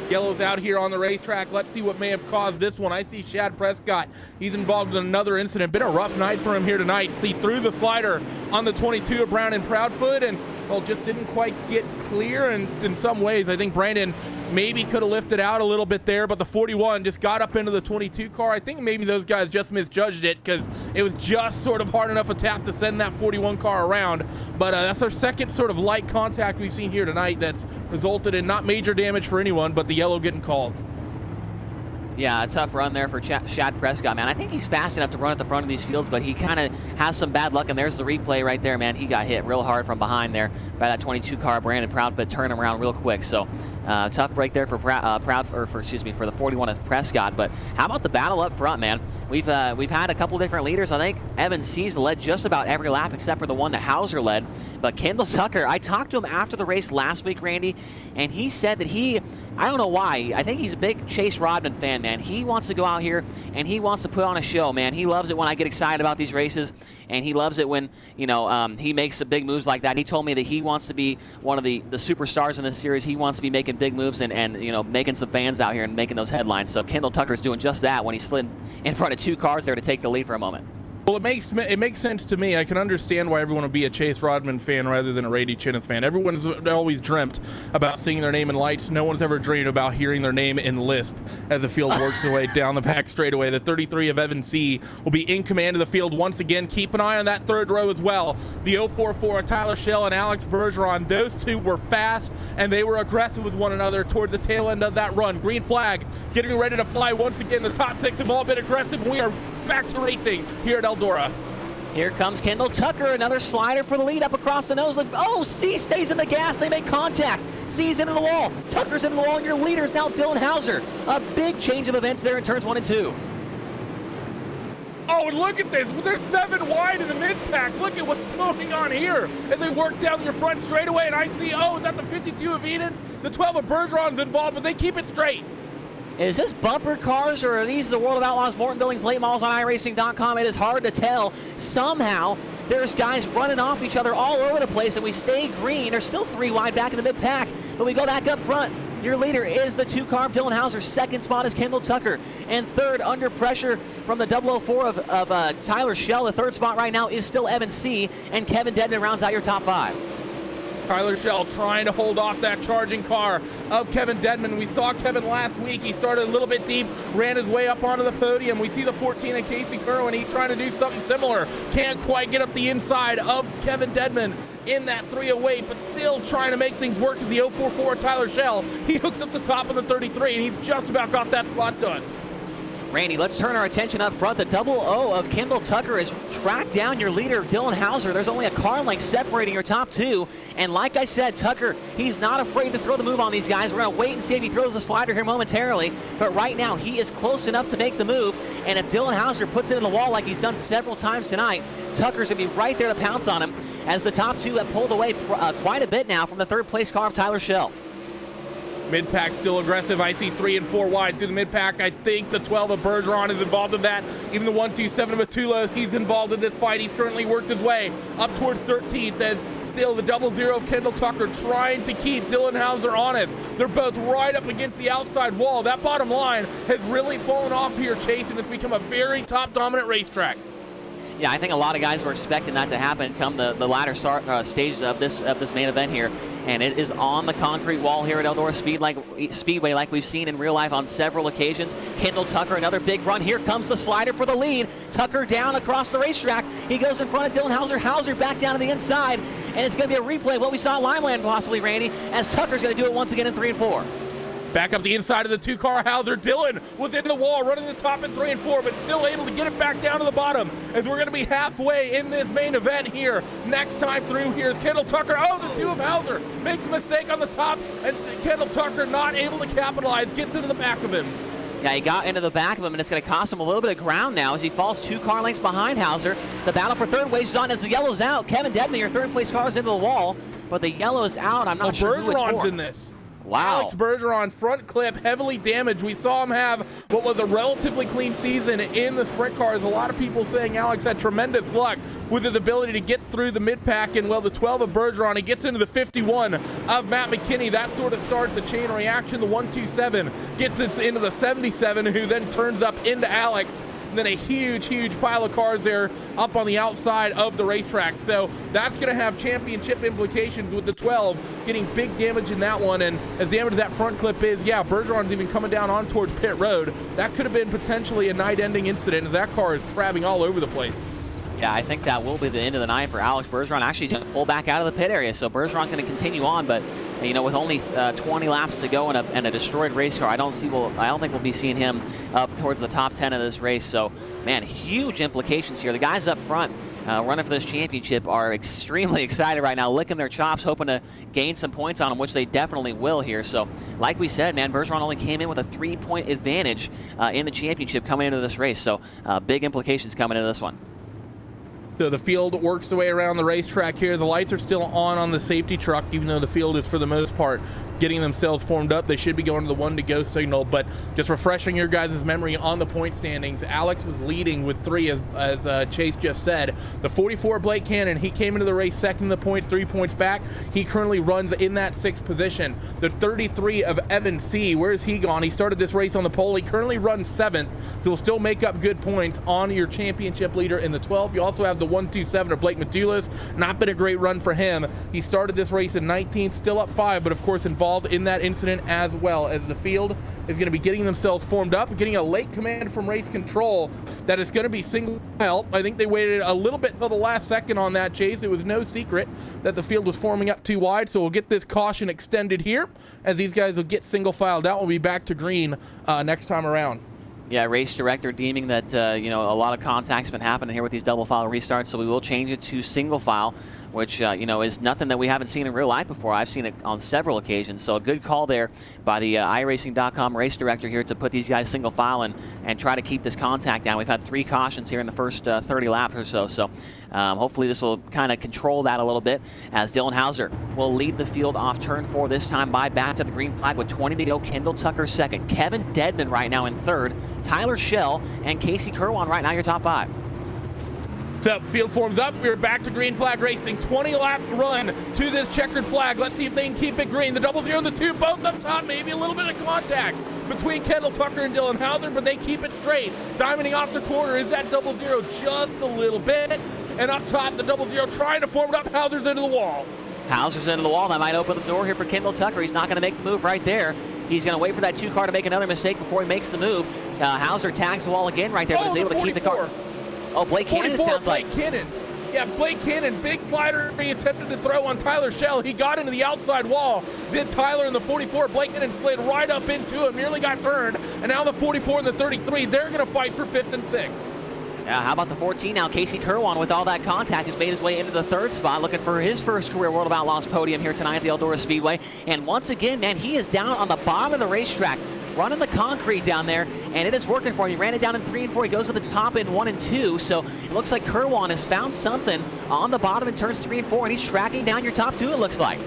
Yellow's out here on the racetrack. Let's see what may have caused this one. I see Shad Prescott. He's involved in another incident. Been a rough night for him here tonight. See through the slider on the 22 of Brown and Proudfoot, and well, just didn't quite get clear. And in some ways, I think Brandon maybe could have lifted out a little bit there, but the 41 just got up into the 22 car. I think maybe those guys just misjudged it because it was just sort of hard enough a tap to send that 41 car around. But that's our second sort of light contact we've seen here tonight that's resulted in not major damage for anyone, but the yellow getting called. Yeah, a tough run there for Shad Prescott, man. I think he's fast enough to run at the front of these fields, but he kind of has some bad luck, and there's the replay right there, man. He got hit real hard from behind there by that 22 car. Brandon Proudfoot turned him around real quick. So tough break there for for the 41 of Prescott. But how about the battle up front, man? We've had a couple different leaders. I think Evan C's led just about every lap except for the one that Hauser led. But Kendall Tucker, I talked to him after the race last week, Randy, and he said that I don't know why, I think he's a big Chase Rodman fan, man. He wants to go out here and he wants to put on a show, man. He loves it when I get excited about these races, and he loves it when, he makes the big moves like that. He told me that he wants to be one of the superstars in this series. He wants to be making big moves and making some fans out here and making those headlines. So Kendall Tucker's doing just that when he slid in front of two cars there to take the lead for a moment. Well, it makes sense to me. I can understand why everyone would be a Chase Rodman fan rather than a Rady Cheneth fan. Everyone's always dreamt about seeing their name in lights. No one's ever dreamed about hearing their name in lisp as the field works their way down the back straightaway. The 33 of Evan C will be in command of the field once again. Keep an eye on that third row as well. The 044 of Tyler Schell and Alex Bergeron, those two were fast and they were aggressive with one another towards the tail end of that run. Green flag getting ready to fly once again. The top six have all been aggressive. We are back to racing here at Eldora. Here comes Kendall Tucker, another slider for the lead up across the nose. Oh, C stays in the gas. They make contact. C's into the wall. Tucker's into the wall, and your leader is now Dylan Hauser. A big change of events there in turns 1 and 2. Oh, and look at this. They're 7 wide in the mid-pack. Look at what's going on here as they work down your front straightaway. And I see, is that the 52 of Edens? The 12 of Bergeron's involved, but they keep it straight. Is this bumper cars, or are these the World of Outlaws Morton Buildings late models on iRacing.com? It is hard to tell. Somehow, there's guys running off each other all over the place, and we stay green. There's still 3 wide back in the mid-pack, but we go back up front. Your leader is the 2-car Dylan Hauser. Second spot is Kendall Tucker. And third, under pressure from the 004 of Tyler Schell. The third spot right now is still Evan C. And Kevin Dedman rounds out your top 5. Tyler Schell trying to hold off that charging car of Kevin Dedman. We saw Kevin last week. He started a little bit deep, ran his way up onto the podium. We see the 14 of Casey Kerwin. He's trying to do something similar. Can't quite get up the inside of Kevin Dedman in that 308, but still trying to make things work as the 044 Tyler Schell. He hooks up the top of the 33, and he's just about got that spot done. Randy, let's turn our attention up front. The 00 of Kendall Tucker has tracked down your leader, Dylan Hauser. There's only a car length separating your top 2. And like I said, Tucker, he's not afraid to throw the move on these guys. We're going to wait and see if he throws a slider here momentarily. But right now, he is close enough to make the move. And if Dylan Hauser puts it in the wall like he's done several times tonight, Tucker's going to be right there to pounce on him, as the top 2 have pulled away quite a bit now from the third place car of Tyler Schell. Mid-pack still aggressive. I see 3 and 4 wide through the mid-pack. I think the 12 of Bergeron is involved in that. Even the 127 of Atulos, he's involved in this fight. He's currently worked his way up towards 13th as still the 00 of Kendall Tucker trying to keep Dylan Hauser honest. They're both right up against the outside wall. That bottom line has really fallen off here, Chase, and it's become a very top-dominant racetrack. Yeah, I think a lot of guys were expecting that to happen come the latter stages of this main event here. And it is on the concrete wall here at Eldora Speedway like we've seen in real life on several occasions. Kendall Tucker, another big run. Here comes the slider for the lead. Tucker down across the racetrack. He goes in front of Dylan Hauser. Hauser back down to the inside. And it's going to be a replay of what we saw at Limeland possibly, Randy, as Tucker's going to do it once again in 3 and 4. Back up the inside of the 2-car Hauser. Dylan was in the wall, running the top in 3 and 4, but still able to get it back down to the bottom as we're going to be halfway in this main event here. Next time through here is Kendall Tucker. Oh, the 2 of Hauser makes a mistake on the top, and Kendall Tucker not able to capitalize, gets into the back of him. Yeah, he got into the back of him, and it's going to cost him a little bit of ground now as he falls 2 car lengths behind Hauser. The battle for third wages on as the yellow's out. Kevin Dedman, your third place car, is into the wall, but the yellow's out. I'm not sure who it's for. Bergeron's in this. Wow. Alex Bergeron, front clip, heavily damaged. We saw him have what was a relatively clean season in the sprint cars. A lot of people saying Alex had tremendous luck with his ability to get through the mid-pack. And, well, the 12 of Bergeron, he gets into the 51 of Matt McKinney. That sort of starts a chain reaction. The 127 gets us into the 77, who then turns up into Alex. and then a huge pile of cars there up on the outside of the racetrack. So that's going to have championship implications with the 12 getting big damage in that one. And as damage as that front clip is, yeah, Bergeron's even coming down on towards pit road. That could have been potentially a night-ending incident as that car is crabbing all over the place. Yeah, I think that will be the end of the night for Alex Bergeron. Actually, he's going to pull back out of the pit area, so Bergeron's going to continue on. But you know, with only 20 laps to go and a destroyed race car, I don't think we'll be seeing him up towards the top 10 of this race. So, man, huge implications here. The guys up front running for this championship are extremely excited right now, licking their chops, hoping to gain some points on them, which they definitely will here. So, like we said, man, Bergeron only came in with a 3-point advantage in the championship coming into this race. So, big implications coming into this one. So the field works the way around the racetrack here. The lights are still on the safety truck, even though the field is, for the most part, getting themselves formed up. They should be going to the 1-to-go signal, but just refreshing your guys' memory on the point standings. Alex was leading with 3, as Chase just said. The 44, Blake Cannon, he came into the race second in the points, 3 points back. He currently runs in that 6th position. The 33 of Evan C., where's he gone? He started this race on the pole. He currently runs 7th, so he'll still make up good points on your championship leader in the 12th. You also have the 127 of Blake Matulis. Not been a great run for him. He started this race in 19th, still up 5, but of course involved in that incident as well, as the field is going to be getting themselves formed up, getting a late command from race control that is going to be single file. I think they waited a little bit till the last second on that, Chase. It was no secret that the field was forming up too wide, so we'll get this caution extended here as these guys will get single filed out. We'll be back to green next time around. Yeah, race director deeming that you know, a lot of contact's been happening here with these double file restarts, so we will change it to single file, which you know, is nothing that we haven't seen in real life before. I've seen it on several occasions, so a good call there by the iRacing.com race director here to put these guys single file and try to keep this contact down. We've had 3 cautions here in the first 30 laps or so, so hopefully this will kind of control that a little bit, as Dylan Hauser will lead the field off turn 4 this time by back to the green flag with 20 to go. Kendall Tucker second, Kevin Dedman right now in third, Tyler Schell and Casey Kerwan right now your top 5. So field forms up. We're back to green flag racing. 20-lap run to this checkered flag. Let's see if they can keep it green. The 00 and the 2 both up top. Maybe a little bit of contact between Kendall Tucker and Dylan Hauser, but they keep it straight. Diamonding off the corner is that 00 just a little bit. And up top, the 00 trying to form it up. Hauser's into the wall. Hauser's into the wall. That might open the door here for Kendall Tucker. He's not going to make the move right there. He's going to wait for that 2 car to make another mistake before he makes the move. Hauser tags the wall again right there, but is able to keep the car. Oh, Blake Cannon, sounds like. Blake Cannon. Yeah, Blake Cannon, big flyer he attempted to throw on Tyler Schell. He got into the outside wall. Did Tyler in the 44. Blake Cannon slid right up into him, nearly got turned. And now the 44 and the 33, they're going to fight for 5th and 6th. Yeah, how about the 14 now? Casey Kerwan, with all that contact, has made his way into the 3rd spot, looking for his first career World of Outlaws podium here tonight at the Eldora Speedway. And once again, man, he is down on the bottom of the racetrack, running the concrete down there, and it is working for him. He ran it down in 3 and 4. He goes to the top in 1 and 2. So it looks like Kerwan has found something on the bottom in turns 3 and 4, and he's tracking down your top 2, it looks like.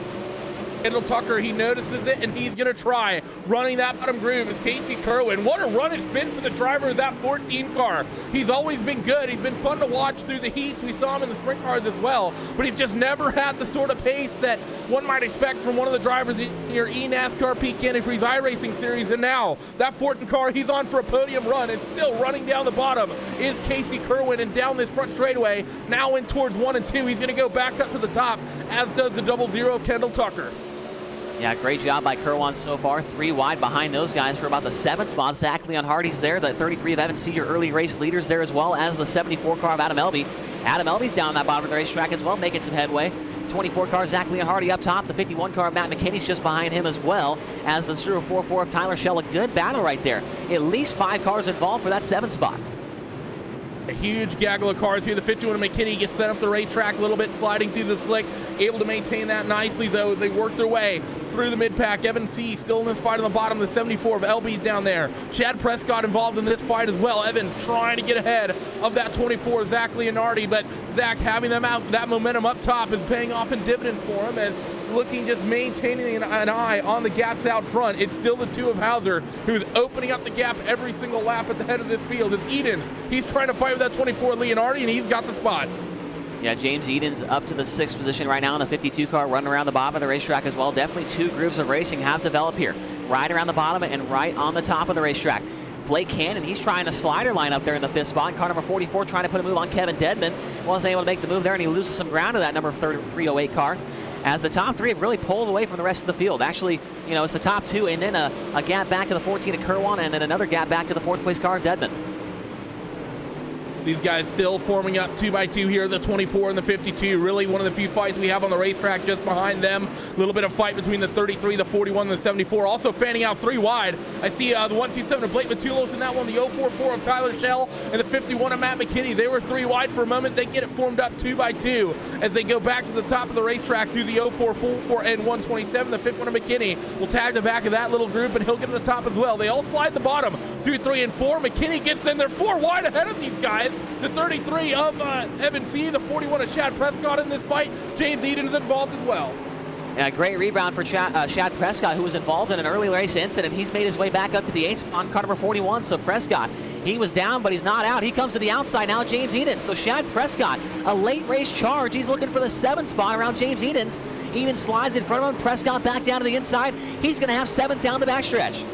Kendall Tucker, he notices it, and he's going to try running that bottom groove is Casey Kerwin. What a run it's been for the driver of that 14 car. He's always been good. He's been fun to watch through the heats. We saw him in the sprint cars as well, but he's just never had the sort of pace that one might expect from one of the drivers in your eNASCAR Peak for his iRacing series. And now that 14 car, he's on for a podium run, and still running down the bottom is Casey Kerwin, and down this front straightaway, now in towards 1 and 2. He's going to go back up to the top, as does the 00 of Kendall Tucker. Yeah, great job by Kerwan so far. 3 wide behind those guys for about the 7th spot. Zach Leon Hardy's there. The 33 of Evan C., your early race leaders there, as well as the 74 car of Adam Elby. Adam Elby's down that bottom of the racetrack as well, making some headway. 24 car Zach Leon Hardy up top. The 51 car of Matt McKinney's just behind him, as well as the 044 of Tyler Schell. A good battle right there. At least 5 cars involved for that 7th spot. A huge gaggle of cars here. The 51 of McKinney gets set up the racetrack a little bit, sliding through the slick, able to maintain that nicely, though, as they work their way through the mid-pack. Evan C. still in this fight on the bottom. The 74 of LB's down there. Chad Prescott involved in this fight as well. Evans trying to get ahead of that 24, Zach Leonardi, but Zach having them out, that momentum up top is paying off in dividends for him, as looking, just maintaining an eye on the gaps out front. It's still the 2 of Hauser who's opening up the gap every single lap at the head of this field. It's Eden. He's trying to fight with that 24 Leonardi, and he's got the spot. Yeah, James Eden's up to the 6th position right now in the 52 car, running around the bottom of the racetrack as well. Definitely 2 groups of racing have developed here, right around the bottom and right on the top of the racetrack. Blake Cannon, he's trying to slider line up there in the 5th spot. Car number 44 trying to put a move on Kevin Dedman. Wasn't able to make the move there, and he loses some ground to that number 308 car. As the top 3 have really pulled away from the rest of the field. Actually, you know, it's the top 2 and then a gap back to the 14 of Kerwan, and then another gap back to the 4th place car of Dedman. These guys still forming up 2x2 here, the 24 and the 52. Really one of the few fights we have on the racetrack just behind them. A little bit of fight between the 33, the 41, and the 74. Also fanning out 3 wide. I see the 127 of Blake Matulos in that one, the 044 of Tyler Schell, and the 51 of Matt McKinney. They were 3 wide for a moment. They get it formed up 2x2 as they go back to the top of the racetrack through the 044 and 127. The 51 of McKinney will tag the back of that little group, and he'll get to the top as well. They all slide the bottom through 3 and 4. McKinney gets in there 4 wide ahead of these guys. The 33 of Evan C., the 41 of Chad Prescott in this fight. James Eden is involved as well. And a great rebound for Chad Prescott, who was involved in an early race incident. He's made his way back up to the 8th on car number 41. So Prescott, he was down, but he's not out. He comes to the outside now, James Eden. So Chad Prescott, a late race charge. He's looking for the 7th spot around James Eden's. Eden slides in front of him. Prescott back down to the inside. He's going to have 7th down the backstretch.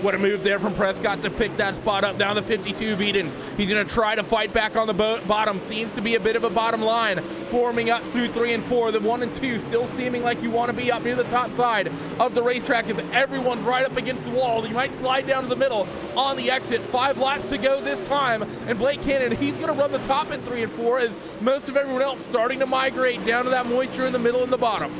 What a move there from Prescott to pick that spot up down the 52 of Edens. He's going to try to fight back on the bottom. Seems to be a bit of a bottom line. Forming up through 3 and 4. The 1 and 2 still seeming like you want to be up near the top side of the racetrack as everyone's right up against the wall. You might slide down to the middle on the exit. 5 laps to go this time. And Blake Cannon, he's going to run the top at 3 and 4 as most of everyone else starting to migrate down to that moisture in the middle and the bottom.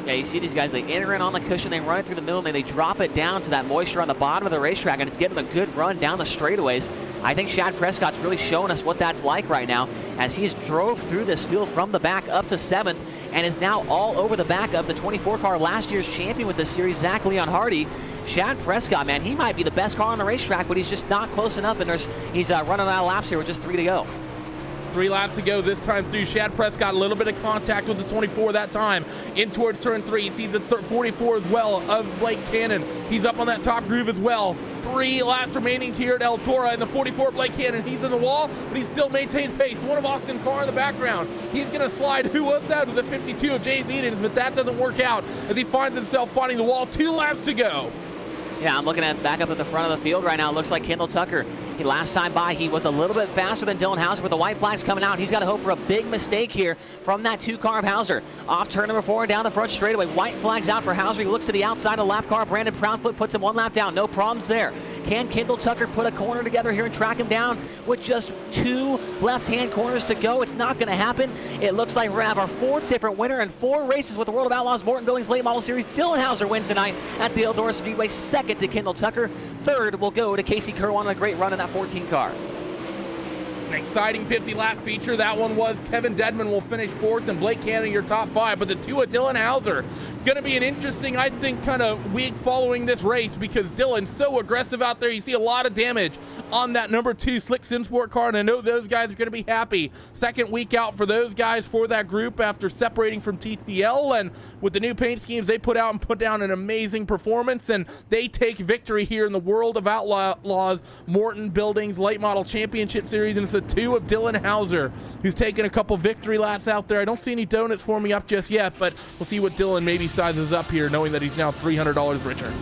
Yeah, you see these guys, they enter in on the cushion, they run it through the middle, and then they drop it down to that moisture on the bottom of the racetrack, and it's getting them a good run down the straightaways. I think Chad Prescott's really showing us what that's like right now as he's drove through this field from the back up to 7th and is now all over the back of the 24 car, last year's champion with this series, Zach Leon Hardy. Chad Prescott, man, he might be the best car on the racetrack, but he's just not close enough, and he's running out of laps here with just 3 to go. 3 laps to go this time through. Chad Prescott, a little bit of contact with the 24 that time. In towards turn 3. You see the 44 as well of Blake Cannon. He's up on that top groove as well. 3 laps remaining here at Eldora, and the 44 Blake Cannon, he's in the wall, but he still maintains pace. 1 of Austin Carr in the background. He's going to slide. Who was that? It was the 52 of James Edens, but that doesn't work out as he finds himself fighting the wall. 2 laps to go. Yeah, I'm looking at back up at the front of the field right now. It looks like Kendall Tucker. Last time by, he was a little bit faster than Dylan Hauser, but the white flag's coming out. He's got to hope for a big mistake here from that 2 car of Hauser. Off turn number 4 and down the front straightaway. White flag's out for Hauser. He looks to the outside of the lap car. Brandon Proudfoot puts him 1 lap down. No problems there. Can Kendall Tucker put a corner together here and track him down with just 2 left-hand corners to go? It's not going to happen. It looks like we're going to have our 4th different winner in 4 races with the World of Outlaws Morton Buildings Late Model Series. Dylan Hauser wins tonight at the Eldora Speedway. 2nd to Kendall Tucker. 3rd will go to Casey Kerwan on a great run in that 14 car. An exciting 50-lap feature. That one was Kevin Dedman will finish 4th and Blake Cannon your top 5. But the 2 of Dylan Hauser, going to be an interesting, I think, kind of week following this race because Dylan's so aggressive out there. You see a lot of damage on that number 2 Slick Simsport car, and I know those guys are going to be happy. 2nd week out for those guys, for that group after separating from TPL, and with the new paint schemes they put out and put down an amazing performance, and they take victory here in the World of Outlaws Morton Buildings Late Model Championship Series, and it's the 2 of Dylan Hauser who's taken a couple victory laps out there. I don't see any donuts forming up just yet, but we'll see what Dylan maybe sizes up here, knowing that he's now $300 richer.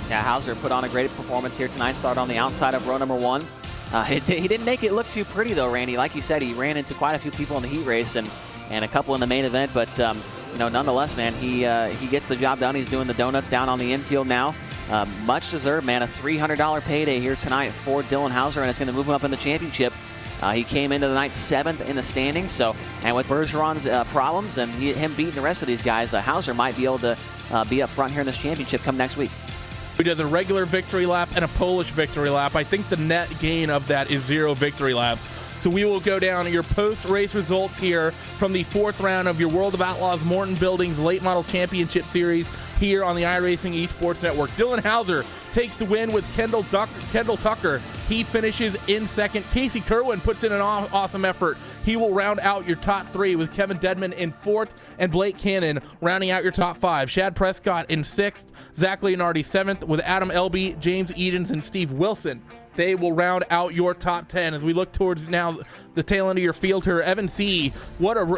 Yeah, Hauser put on a great performance here tonight. Started on the outside of row number 1. He didn't make it look too pretty though, Randy. Like you said, he ran into quite a few people in the heat race and a couple in the main event. But nonetheless, man, he gets the job done. He's doing the donuts down on the infield now. Much deserved, man. A $300 payday here tonight for Dylan Hauser, and it's going to move him up in the championship. He came into the night 7th in the standings. So, and with Bergeron's problems and him beating the rest of these guys, Hauser might be able to be up front here in this championship come next week. We did a regular victory lap and a Polish victory lap. I think the net gain of that is 0 victory laps. So we will go down your post-race results here from the 4th round of your World of Outlaws Morton Buildings Late Model Championship Series here on the iRacing Esports Network. Dylan Hauser takes the win with Kendall Tucker. He finishes in 2nd. Casey Kerwin puts in an awesome effort. He will round out your top 3 with Kevin Dedman in 4th and Blake Cannon rounding out your top 5. Chad Prescott in 6th, Zach Leonardi 7th with Adam Elby, James Edens, and Steve Wilson they will round out your top 10. As we look towards now the tail end of your field here, Evan C.,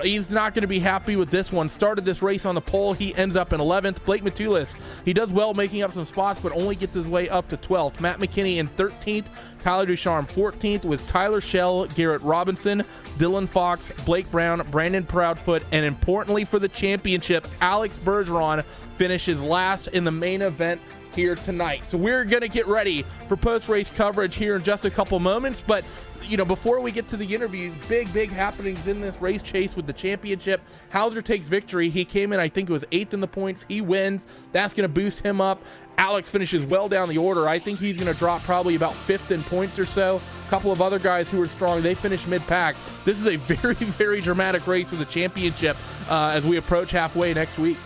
he's not going to be happy with this one. Started this race on the pole. He ends up in 11th. Blake Matulis, he does well making up some spots, but only gets his way up to 12th. Matt McKinney in 13th. Tyler Ducharme 14th, with Tyler Schell, Garrett Robinson, Dylan Fox, Blake Brown, Brandon Proudfoot, and importantly for the championship, Alex Bergeron finishes last in the main event here tonight. So we're going to get ready for post-race coverage here in just a couple moments, but before we get to the interviews, big happenings in this race chase with the championship. Hauser takes victory. He came in, I think it was 8th in the points. He wins. That's going to boost him up. Alex finishes well down the order. I think he's going to drop probably about 5th in points or so. A couple of other guys who are strong, they finish mid-pack. This is a very dramatic race for the championship as we approach halfway next week.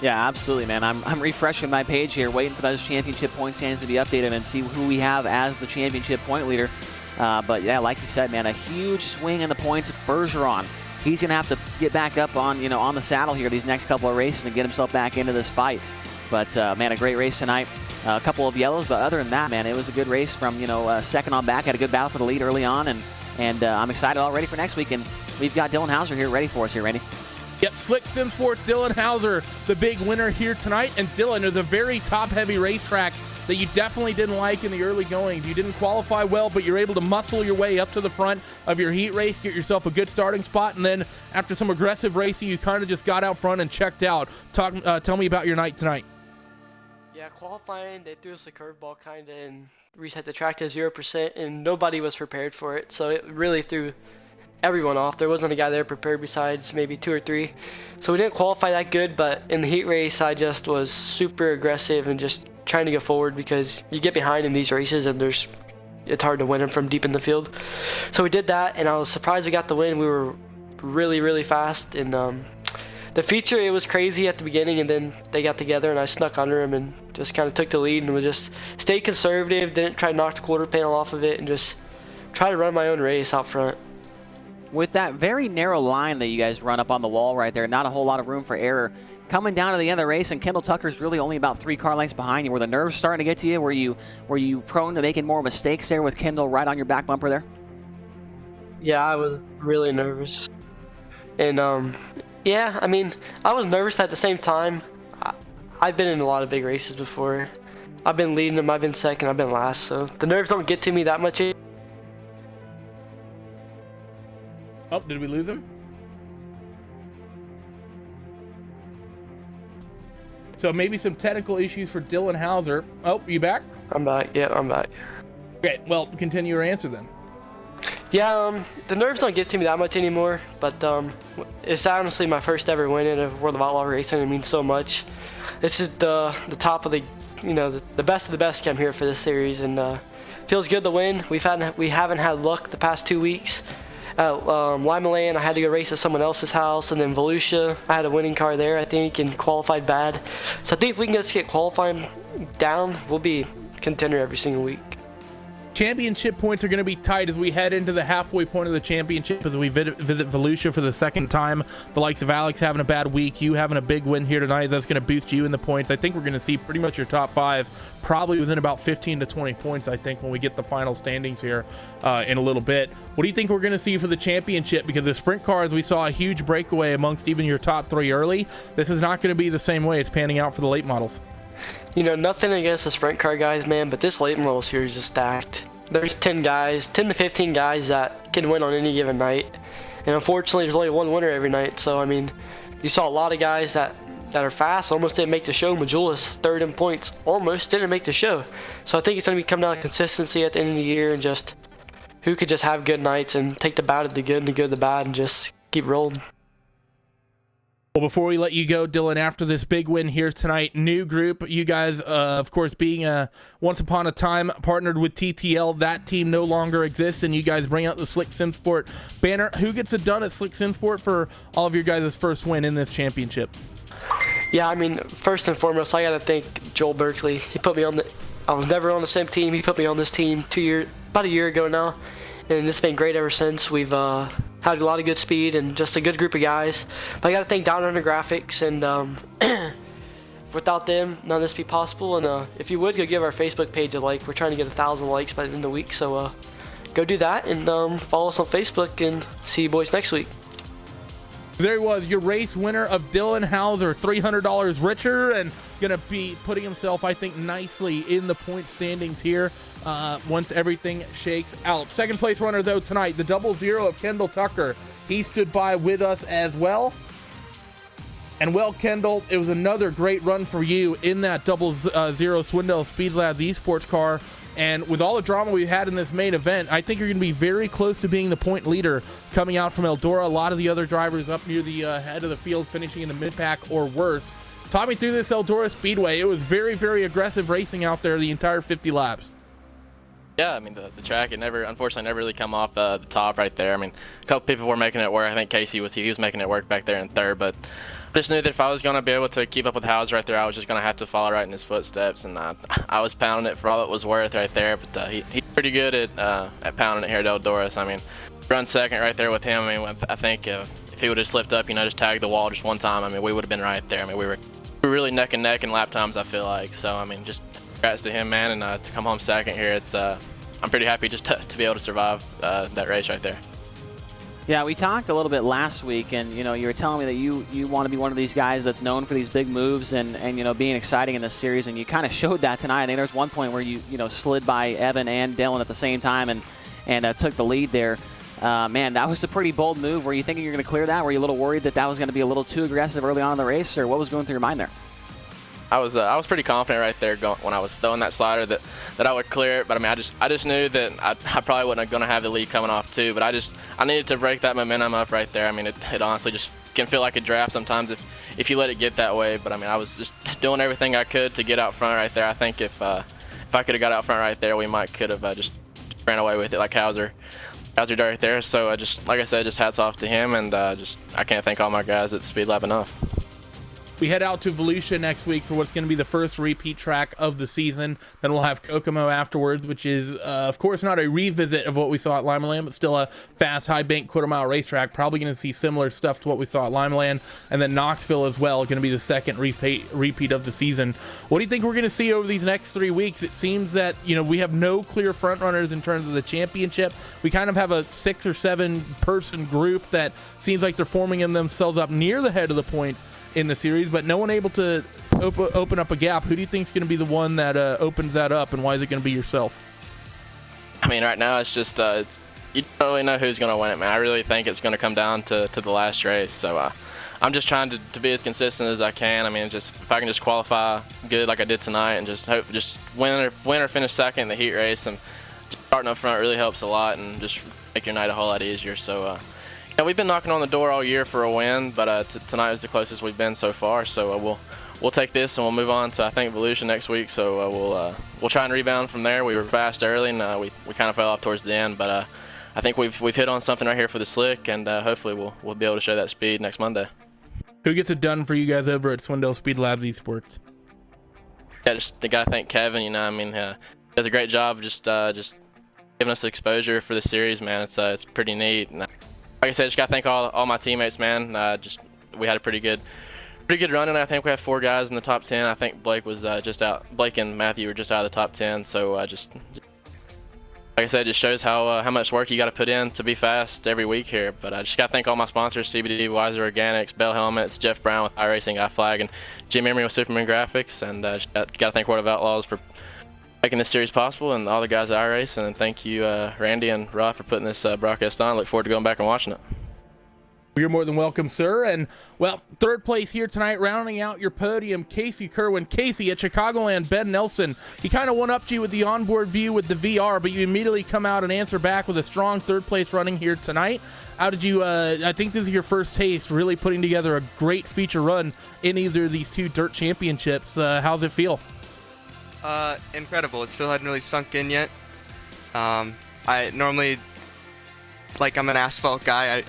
Yeah, absolutely, man. I'm refreshing my page here, waiting for those championship point standings to be updated and see who we have as the championship point leader. But yeah, like you said, man, a huge swing in the points. Bergeron, he's gonna have to get back up on on the saddle here these next couple of races and get himself back into this fight. But man, a great race tonight. A couple of yellows, but other than that, man, it was a good race from second on back. Had a good battle for the lead early on, and I'm excited already for next week. And we've got Dylan Hauser here ready for us here, Randy. Yep, Slick Sim Sports, Dylan Hauser, the big winner here tonight. And Dylan, is a very top-heavy racetrack that you definitely didn't like in the early goings. You didn't qualify well, but you're able to muscle your way up to the front of your heat race, get yourself a good starting spot, and then after some aggressive racing, you kind of just got out front and checked out. Tell me about your night tonight. Yeah, qualifying, they threw us a curveball kind of and reset the track to 0%, and nobody was prepared for it, so it really threw everyone off. There wasn't a guy there prepared besides maybe 2 or 3. So we didn't qualify that good, but in the heat race, I just was super aggressive and just trying to go forward because you get behind in these races and it's hard to win them from deep in the field. So we did that, and I was surprised we got the win. We were really fast, and the feature, it was crazy at the beginning, and then they got together and I snuck under him and just kind of took the lead and was just stayed conservative, didn't try to knock the quarter panel off of it, and just try to run my own race out front. With that very narrow line that you guys run up on the wall right there, not a whole lot of room for error. Coming down to the end of the race, and Kendall Tucker's really only about 3 car lengths behind you. Were the nerves starting to get to you? Were you prone to making more mistakes there with Kendall right on your back bumper there? Yeah, I was really nervous. And yeah, I mean, I was nervous, but at the same time, I've been in a lot of big races before. I've been leading them, I've been second, I've been last, so the nerves don't get to me that much. Oh, did we lose him? So maybe some technical issues for Dylan Hauser. Oh, you back? I'm back. Yeah, I'm back. Okay, well, continue your answer then. Yeah, the nerves don't get to me that much anymore, but it's honestly my first ever win in a World of Outlaw racing. It means so much. This is the top of the, the best of the best come here for this series, and feels good to win. We haven't had luck the past 2 weeks. At Lima Land, I had to go race at someone else's house, and then Volusia, I had a winning car there, I think, and qualified bad. So I think if we can just get qualifying down, we'll be contender every single week. Championship points are going to be tight as we head into the halfway point of the championship as we visit Volusia for the second time. The likes of Alex having a bad week, you having a big win here tonight, that's going to boost you in the points. I think we're going to see pretty much your top 5 probably within about 15 to 20 points, I think, when we get the final standings here in a little bit. What do you think we're going to see for the championship? Because the sprint cars, we saw a huge breakaway amongst even your top 3 early. This is not going to be the same way it's panning out for the late models. Nothing against the sprint car guys, man, but this late model series is stacked. There's 10 to 15 guys that can win on any given night. And unfortunately, there's only one winner every night. So, I mean, you saw a lot of guys that are fast, almost didn't make the show. Majulis, 3rd in points, almost didn't make the show. So I think it's going to be coming down to consistency at the end of the year and just who could just have good nights and take the bad at the good and the good at the bad and just keep rolling. Well, before we let you go, Dylan, after this big win here tonight, new group, you guys, of course, being once upon a time partnered with TTL, that team no longer exists, and you guys bring out the Slick SimSport banner. Who gets it done at Slick SimSport for all of your guys' first win in this championship? Yeah, I mean, first and foremost, I got to thank Joel Berkeley. He put me on I was never on the sim team. He put me on this team about a year ago now, and it's been great ever since. We've had a lot of good speed and just a good group of guys. But I got to thank Down Under Graphics and without them, none of this would be possible. And if you would, go give our Facebook page a like. We're trying to get 1,000 likes by the end of the week, so go do that and follow us on Facebook, and see you boys next week. There he was, your race winner of Dylan Hauser, $300 richer, and going to be putting himself, I think, nicely in the point standings here once everything shakes out. Second place runner, though, tonight, the 00 of Kendall Tucker. He stood by with us as well. And, well, Kendall, it was another great run for you in that 00 Swindell Speed Labs esports car. And with all the drama we had in this main event, I think you're going to be very close to being the point leader coming out from Eldora. A lot of the other drivers up near the head of the field finishing in the mid-pack or worse. Talk me through this Eldora Speedway. It was very, very aggressive racing out there the entire 50 laps. Yeah, I mean, the track, unfortunately never really come off the top right there. I mean, a couple people were making it work. I think Casey was making it work back there in third, but I just knew that if I was going to be able to keep up with Hauser right there, I was just going to have to follow right in his footsteps, and I was pounding it for all it was worth right there, but he's pretty good at pounding it here at Eldora. So, I mean, run second right there with him. I mean, I think if he would have slipped up, just tagged the wall just one time, I mean, we would have been right there. I mean, we were really neck and neck in lap times, I feel like. So, I mean, just congrats to him, man, and to come home second here, I'm pretty happy just to be able to survive that race right there. Yeah, we talked a little bit last week, and you were telling me that you want to be one of these guys that's known for these big moves and being exciting in this series, and you kind of showed that tonight. I think there's one point where you slid by Evan and Dylan at the same time and took the lead there. Man, that was a pretty bold move. Were you thinking you're going to clear that? Were you a little worried that was going to be a little too aggressive early on in the race, or what was going through your mind there? I was pretty confident right there when I was throwing that slider that I would clear it, but I mean I just knew that I probably wasn't going to have the lead coming off too, but I needed to break that momentum up right there. I mean it honestly just can feel like a draft sometimes if you let it get that way, but I mean I was just doing everything I could to get out front right there. I think if I could have got out front right there, we could have just ran away with it like Hauser right there. So like I said, just hats off to him, and I can't thank all my guys at Speed Lab enough. We head out to Volusia next week for what's going to be the first repeat track of the season. Then we'll have Kokomo afterwards, which is, of course, not a revisit of what we saw at Limaland, but still a fast, high-bank, quarter-mile racetrack. Probably going to see similar stuff to what we saw at Limaland. And then Knoxville as well, going to be the second repeat of the season. What do you think we're going to see over these next 3 weeks? It seems that, we have no clear frontrunners in terms of the championship. We kind of have a 6 or 7 person group that seems like they're forming themselves up near the head of the points in the series, but no one able to open up a gap. Who do you think is going to be the one that opens that up, and why is it going to be yourself? I mean, right now it's just you don't really know who's going to win it, man. I really think it's going to come down to the last race. So I'm just trying to be as consistent as I can. I mean, if I can just qualify good like I did tonight, and just win or finish second in the heat race, and just starting up front really helps a lot, and just make your night a whole lot easier. So. Yeah, we've been knocking on the door all year for a win, but tonight is the closest we've been so far. So we'll take this and we'll move on to I think Volusia next week. So we'll try and rebound from there. We were fast early and we kind of fell off towards the end, but I think we've hit on something right here for the slick, and hopefully we'll be able to show that speed next Monday. Who gets it done for you guys over at Swindell Speed Lab Esports? Yeah, just gotta thank Kevin. He does a great job just giving us exposure for the series, man. It's pretty neat. And, like I said, just gotta thank all my teammates, man. We had a pretty good run, and I think we have 4 guys in the top 10. I think Blake was just out. Blake and Matthew were just out of the top 10. So like I said, it just shows how much work you got to put in to be fast every week here. But I just gotta thank all my sponsors: CBD, Wiser Organics, Bell Helmets, Jeff Brown with iRacing, iFlag, and Jim Emery with Superman Graphics. And just gotta thank World of Outlaws for making this series possible, and all the guys at iRace, and thank you Randy and Rod for putting this broadcast on. Look forward to going back and watching it. You're more than welcome, sir. And, well, third place here tonight, rounding out your podium, Casey Kerwin. Casey, at Chicagoland, Ben Nelson, he kind of one-upped you with the onboard view with the VR, but you immediately come out and answer back with a strong third place running here tonight. How did you, I think this is your first taste, really putting together a great feature run in either of these 2 dirt championships. How's it feel? Incredible. It still hadn't really sunk in yet. I normally, I'm an asphalt guy.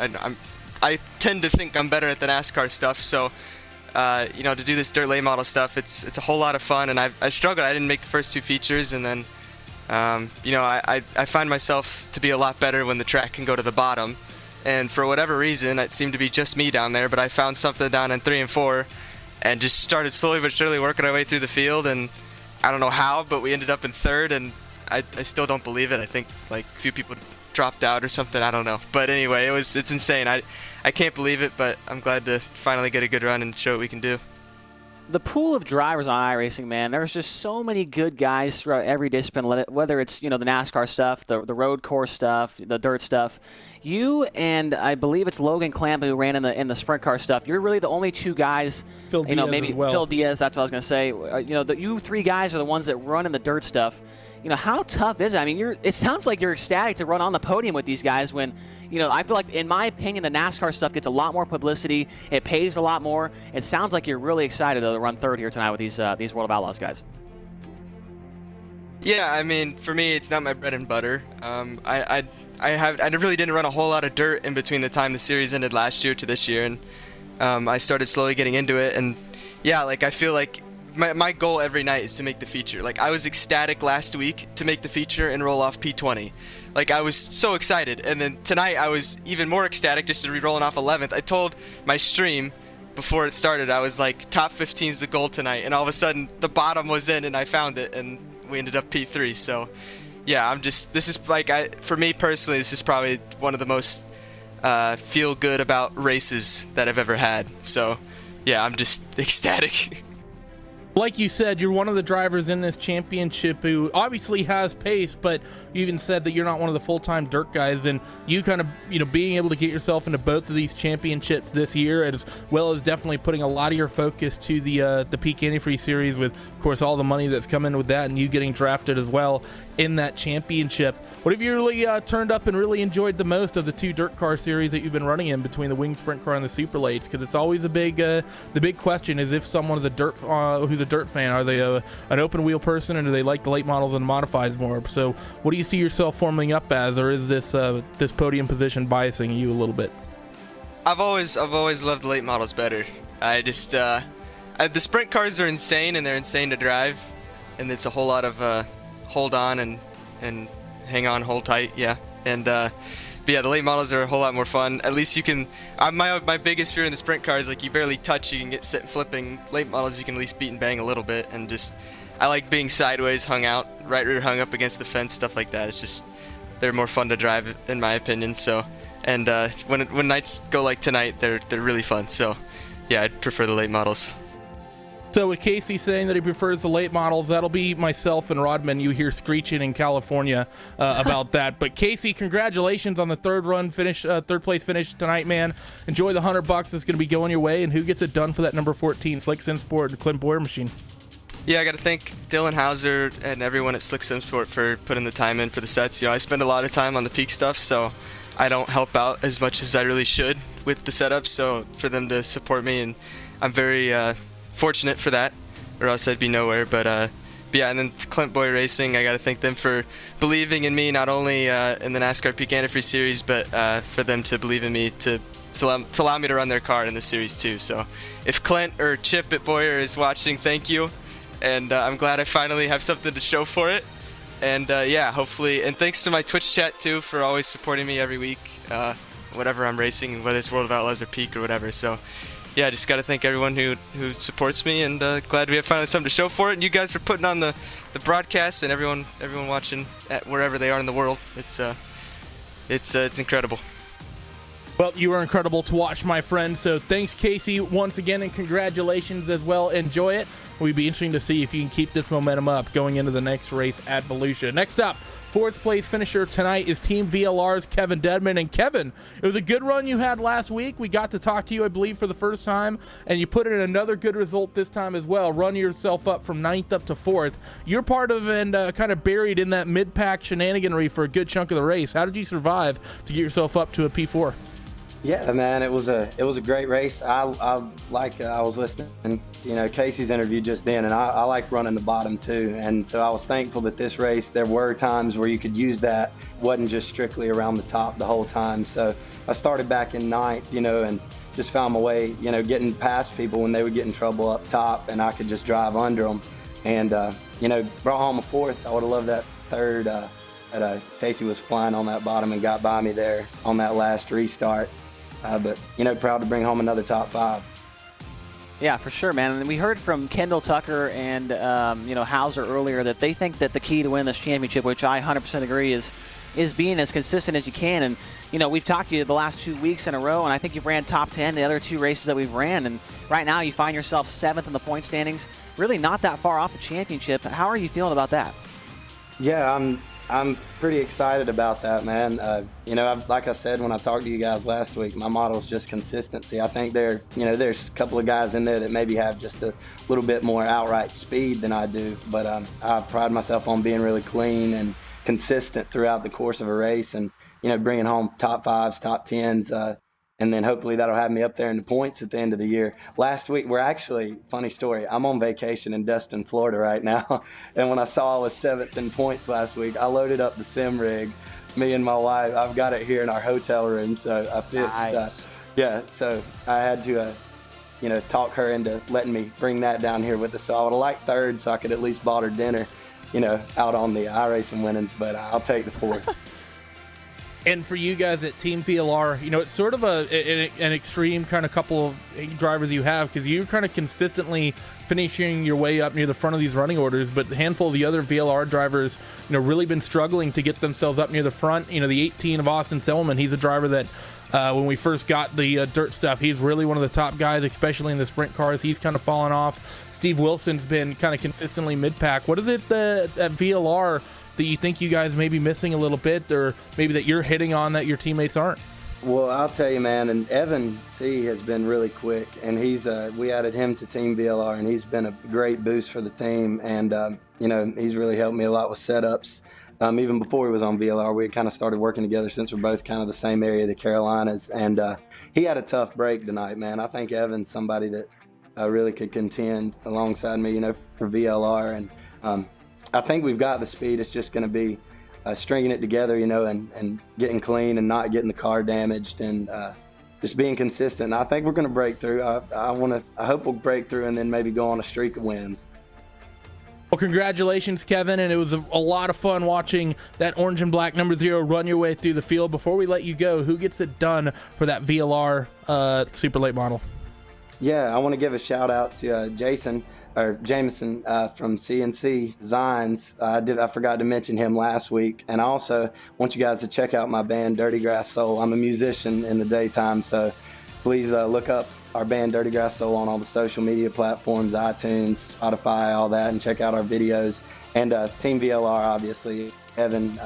I tend to think I'm better at the NASCAR stuff. So, to do this dirt late model stuff, it's a whole lot of fun. And I struggled. I didn't make the first 2 features, and then, I find myself to be a lot better when the track can go to the bottom. And for whatever reason, it seemed to be just me down there. But I found something down in 3 and 4. and just started slowly but surely working our way through the field. And I don't know how, but we ended up in third, and I still don't believe it. I think like a few people dropped out or something. I don't know. But anyway, it's insane. I can't believe it, but I'm glad to finally get a good run and show what we can do. The pool of drivers on iRacing, man, there's just so many good guys throughout every discipline, whether it's, the NASCAR stuff, the road course stuff, the dirt stuff. You and I believe it's Logan Clamp who ran in the sprint car stuff. You're really the only two guys, Phil Diaz maybe as well. Phil Diaz, that's what I was going to say. You three guys are the ones that run in the dirt stuff. How tough is it? I mean, it sounds like you're ecstatic to run on the podium with these guys when, I feel like, in my opinion, the NASCAR stuff gets a lot more publicity. It pays a lot more. It sounds like you're really excited, though, to run third here tonight with these World of Outlaws guys. Yeah, I mean, for me, it's not my bread and butter. I really didn't run a whole lot of dirt in between the time the series ended last year to this year, and I started slowly getting into it. And yeah, like I feel like my goal every night is to make the feature. Like I was ecstatic last week to make the feature and roll off P20. Like I was so excited, and then tonight I was even more ecstatic just to be rolling off 11th. I told my stream before it started, I was like, top 15 is the goal tonight, and all of a sudden the bottom was in and I found it, and we ended up P3. So yeah, this is like, for me personally, this is probably one of the most feel good about races that I've ever had. So yeah, I'm just ecstatic. Like you said, you're one of the drivers in this championship who obviously has pace, but you even said that you're not one of the full-time dirt guys, and you kind of, being able to get yourself into both of these championships this year, as well as definitely putting a lot of your focus to the Peak Antifreeze Series with, of course, all the money that's come in with that, and you getting drafted as well in that championship. What have you really turned up and really enjoyed the most of the two dirt car series that you've been running in between the Wing Sprint Car and the Super Lates? Because it's always the big question is if someone is who's a dirt fan, are they an open wheel person, or do they like the late models and modifieds more? So what do you see yourself forming up as, or is this podium position biasing you a little bit? I've always loved the late models better. I just the sprint cars are insane, and they're insane to drive, and it's a whole lot of hold on and hang on, hold tight, yeah. And but yeah, the late models are a whole lot more fun. At least you can. My biggest fear in the sprint car is like you barely touch, you can get sit flipping. Late models you can at least beat and bang a little bit, and just I like being sideways, hung out, right rear hung up against the fence, stuff like that. It's just they're more fun to drive in my opinion. So and when nights go like tonight, they're really fun. So yeah, I'd prefer the late models. So with Casey saying that he prefers the late models, that'll be myself and Rodman. You hear screeching in California about that. But Casey, congratulations on the third place finish tonight, man. Enjoy the $100 that's going to be going your way. And who gets it done for that number 14 Slick SimSport and Clint Boyer machine? Yeah, I got to thank Dylan Hauser and everyone at Slick SimSport for putting the time in for the sets. I spend a lot of time on the peak stuff, so I don't help out as much as I really should with the setup. So for them to support me, and I'm very fortunate for that, or else I'd be nowhere. But yeah, and then Clint Boyer Racing, I got to thank them for believing in me, not only in the NASCAR Peak Antifreeze Series, but for them to believe in me to allow me to run their car in the series too. So if Clint or Chip at Boyer is watching, thank you, and I'm glad I finally have something to show for it. And yeah, hopefully, and thanks to my Twitch chat too for always supporting me every week, whatever I'm racing, whether it's World of Outlaws or Peak or whatever. So yeah, I just got to thank everyone who supports me, and glad we have finally something to show for it. And you guys for putting on the broadcast, and everyone watching at wherever they are in the world. It's incredible. Well, you are incredible to watch, my friend. So thanks, Casey, once again, and congratulations as well. Enjoy it. It'll be interesting to see if you can keep this momentum up going into the next race at Volusia. Next up, fourth place finisher tonight is Team VLR's Kevin Dedman. And Kevin, it was a good run you had last week. We got to talk to you, I believe, for the first time, and you put in another good result this time as well. Run yourself up from 9th up to 4th. You're part of and kind of buried in that mid-pack shenaniganry for a good chunk of the race. How did you survive to get yourself up to a P4? Yeah, man, it was a great race. I was listening, Casey's interview just then, and I like running the bottom too. And so I was thankful that this race, there were times where you could use that. It wasn't just strictly around the top the whole time. So I started back in 9th, and just found my way, getting past people when they would get in trouble up top, and I could just drive under them. And brought home a 4th. I would have loved that 3rd. Casey was flying on that bottom and got by me there on that last restart. But proud to bring home another top 5. Yeah, for sure, man. And we heard from Kendall Tucker and Hauser earlier that they think that the key to win this championship, which I 100% agree, is being as consistent as you can. And we've talked to you the last 2 weeks in a row, and I think you've ran top 10 the other 2 races that we've ran. And right now, you find yourself 7th in the point standings, really not that far off the championship. How are you feeling about that? Yeah, I'm pretty excited about that, man. Like I said when I talked to you guys last week, my motto is just consistency. I think there's a couple of guys in there that maybe have just a little bit more outright speed than I do, but I pride myself on being really clean and consistent throughout the course of a race, and bringing home top 5s, top 10s, and then hopefully that'll have me up there in the points at the end of the year. Last week, funny story, I'm on vacation in Destin, Florida right now, and when I saw I was 7th in points last week, I loaded up the sim rig, me and my wife. I've got it here in our hotel room, so I fixed so I had to talk her into letting me bring that down here with us. So I would have liked 3rd so I could at least bought her dinner, out on the iRacing winnings, but I'll take the 4th. And for you guys at Team VLR, it's sort of an extreme kind of couple of drivers you have, because you're kind of consistently finishing your way up near the front of these running orders, but a handful of the other VLR drivers, really been struggling to get themselves up near the front. The 18 of Austin Selman, he's a driver that when we first got the dirt stuff, he's really one of the top guys, especially in the sprint cars. He's kind of fallen off. Steve Wilson's been kind of consistently mid-pack. What is it at VLR that you think you guys may be missing a little bit, or maybe that you're hitting on that your teammates aren't? Well, I'll tell you, man, and Evan C. has been really quick, and we added him to Team VLR, and he's been a great boost for the team, and he's really helped me a lot with setups. Even before he was on VLR, we had kind of started working together since we're both kind of the same area of the Carolinas, and he had a tough break tonight, man. I think Evan's somebody that really could contend alongside me, for VLR, and I think we've got the speed. It's just going to be stringing it together, and getting clean and not getting the car damaged, and just being consistent. And I think we're going to break through. I hope we'll break through and then maybe go on a streak of wins. Well, congratulations, Kevin, and it was a lot of fun watching that orange and black number 0 run your way through the field. Before we let you go, who gets it done for that VLR super late model? Yeah, I want to give a shout out to Jameson from CNC Designs. I forgot to mention him last week. And I also want you guys to check out my band, Dirty Grass Soul. I'm a musician in the daytime, so please look up our band, Dirty Grass Soul, on all the social media platforms, iTunes, Spotify, all that, and check out our videos. And Team VLR, obviously, Evan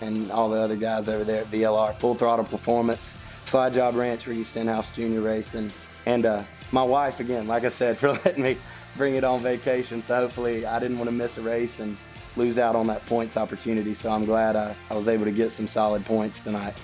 and all the other guys over there at VLR, Full Throttle Performance, Slide Job Ranch, Reed Stenhouse Jr. Racing, and my wife, again, like I said, for letting me bring it on vacation. So hopefully I didn't want to miss a race and lose out on that points opportunity. So I'm glad I was able to get some solid points tonight.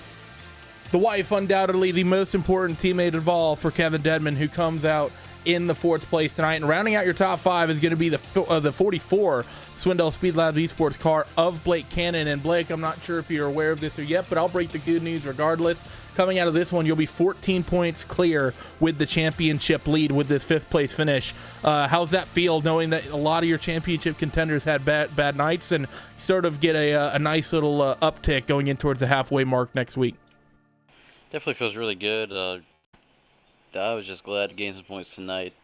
The wife, undoubtedly the most important teammate of all for Kevin Dedman, who comes out in the 4th place tonight. And rounding out your top 5 is going to be the 44 Swindell Speed Labs Esports car of Blake Cannon. And Blake, I'm not sure if you're aware of this or yet, but I'll break the good news regardless. Coming out of this one, you'll be 14 points clear with the championship lead with this 5th place finish. How's that feel, knowing that a lot of your championship contenders had bad nights, and sort of get a nice little uptick going in towards the halfway mark next week? Definitely feels really good. I was just glad to gain some points tonight.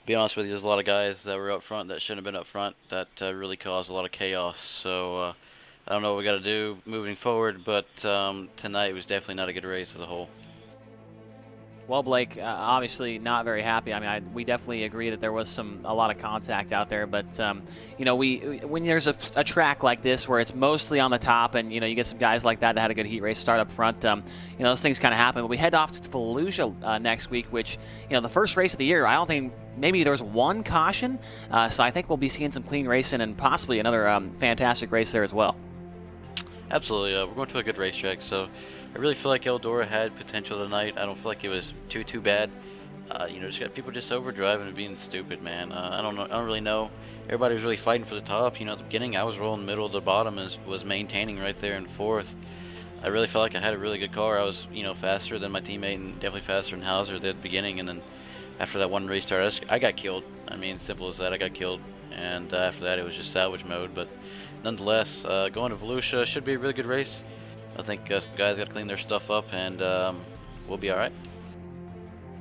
Be honest with you, there's a lot of guys that were up front that shouldn't have been up front that really caused a lot of chaos. So I don't know what we got to do moving forward, but tonight was definitely not a good race as a whole. Well, Blake, obviously not very happy. I mean, we definitely agree that there was a lot of contact out there, but when there's a track like this where it's mostly on the top, and you get some guys like that had a good heat race start up front, those things kind of happen. But we head off to Fallujah next week, which the first race of the year. I don't think maybe there's one caution, so I think we'll be seeing some clean racing and possibly another fantastic race there as well. Absolutely, we're going to a good racetrack, so I really feel like Eldora had potential tonight. I don't feel like it was too bad. Just got people just overdriving and being stupid, man. I don't really know. Everybody was really fighting for the top. At the beginning, I was rolling middle to the bottom and was maintaining right there in 4th. I really felt like I had a really good car. I was, faster than my teammate and definitely faster than Hauser at the beginning. And then after that one restart, I got killed. I mean, simple as that. I got killed. And after that, it was just salvage mode. But nonetheless, going to Volusia should be a really good race. I think us guys got to clean their stuff up, and we'll be all right.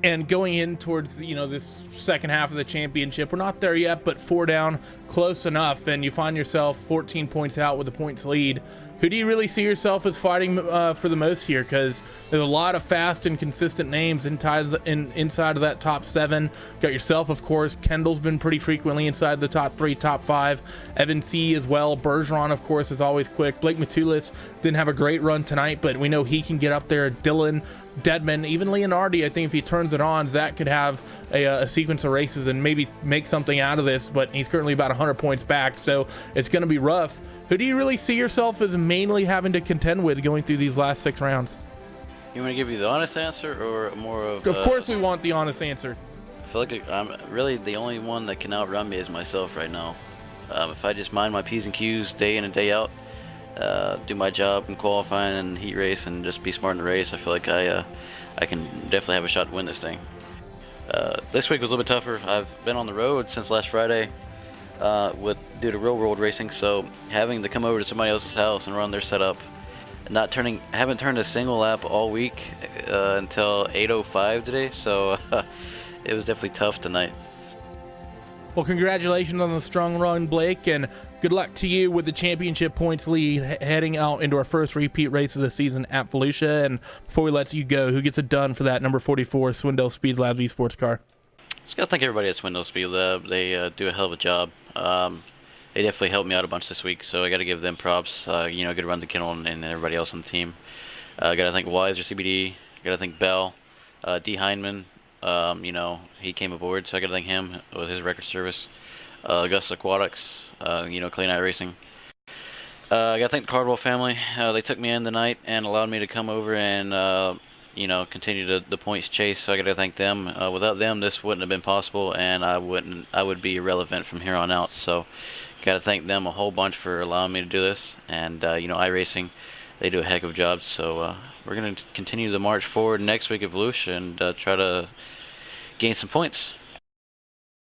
And going in towards, this second half of the championship, we're not there yet, but 4 down, close enough, and you find yourself 14 points out with a points lead. Who do you really see yourself as fighting for the most here? Because there's a lot of fast and consistent names inside of that top 7. Got yourself, of course. Kendall's been pretty frequently inside the top 3, top 5. Evan C as well. Bergeron, of course, is always quick. Blake Matulis didn't have a great run tonight, but we know he can get up there. Dylan, Dedman, even Leonardi, I think if he turns it on, Zach could have a sequence of races and maybe make something out of this, but he's currently about 100 points back, so it's going to be rough. Who do you really see yourself as mainly having to contend with going through these last 6 rounds? You want to give you the honest answer or more of... Of course we want the honest answer. I feel like I'm really the only one that can outrun me is myself right now. If I just mind my P's and Q's day in and day out, do my job in qualifying and heat race and just be smart in the race, I feel like I can definitely have a shot to win this thing. This week was a little bit tougher. I've been on the road since last Friday due to real world racing, so having to come over to somebody else's house and run their setup, I haven't turned a single lap all week until 8:05 today, so it was definitely tough tonight. Well, congratulations on the strong run, Blake, and good luck to you with the championship points lead heading out into our first repeat race of the season at Volusia. And before we let you go, who gets it done for that number 44 Swindell Speed Labs esports car? Just gotta thank everybody at Swindell Speed Lab. They do a hell of a job. They definitely helped me out a bunch this week, so I gotta give them props. Good run to Kendall and everybody else on the team. Gotta thank Weiser CBD. Gotta thank Bell, D. Heinman. He came aboard, so I gotta thank him with his record service. Augusta Aquatics, Clay Night Racing. I gotta thank the Cardwell family. They took me in tonight and allowed me to come over and continue the points chase. So I gotta thank them. Without them, this wouldn't have been possible, and I would be irrelevant from here on out. So gotta thank them a whole bunch for allowing me to do this. And iRacing, they do a heck of a job. So we're gonna continue the march forward next week at Volusia and try to gain some points.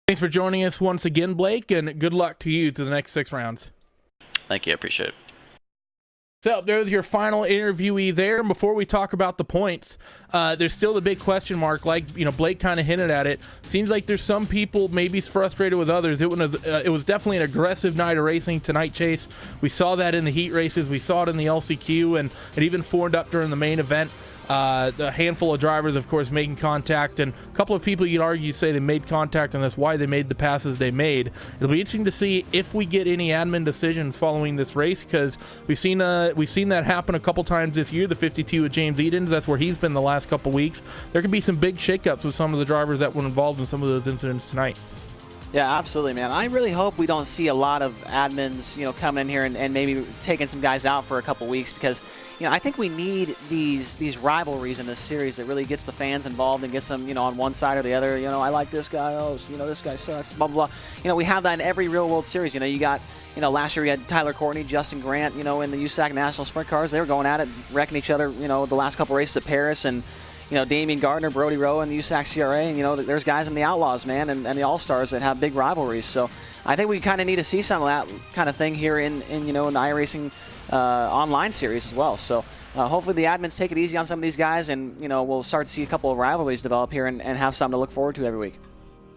Thanks for joining us once again, Blake, and good luck to you to the next 6 rounds. Thank you, I appreciate it. So there's your final interviewee there. And before we talk about the points, there's still the big question mark. Like Blake kind of hinted at it. Seems like there's some people maybe frustrated with others. It was definitely an aggressive night of racing tonight, Chase. We saw that in the heat races. We saw it in the LCQ, and it even formed up during the main event. A handful of drivers, of course, making contact, and a couple of people you'd argue say they made contact, and that's why they made the passes they made. It'll be interesting to see if we get any admin decisions following this race, because we've seen that happen a couple times this year. The 52 with James Edens, that's where he's been the last couple weeks. There could be some big shakeups with some of the drivers that were involved in some of those incidents tonight. Yeah, absolutely, man. I really hope we don't see a lot of admins, coming in here and maybe taking some guys out for a couple weeks, because I think we need these rivalries in this series that really gets the fans involved and gets them, on one side or the other. I like this guy. Oh, this guy sucks. Blah blah blah. We have that in every real world series. You got, last year we had Tyler Courtney, Justin Grant. In the USAC National Sprint Cars, they were going at it, wrecking each other. The last couple races at Paris, and Damian Gardner, Brody Rowe, and the USAC CRA. And there's guys in the Outlaws, man, and the All Stars that have big rivalries. So I think we kind of need to see some of that kind of thing here in the iRacing online series as well. So hopefully the admins take it easy on some of these guys, and we'll start to see a couple of rivalries develop here and have something to look forward to every week.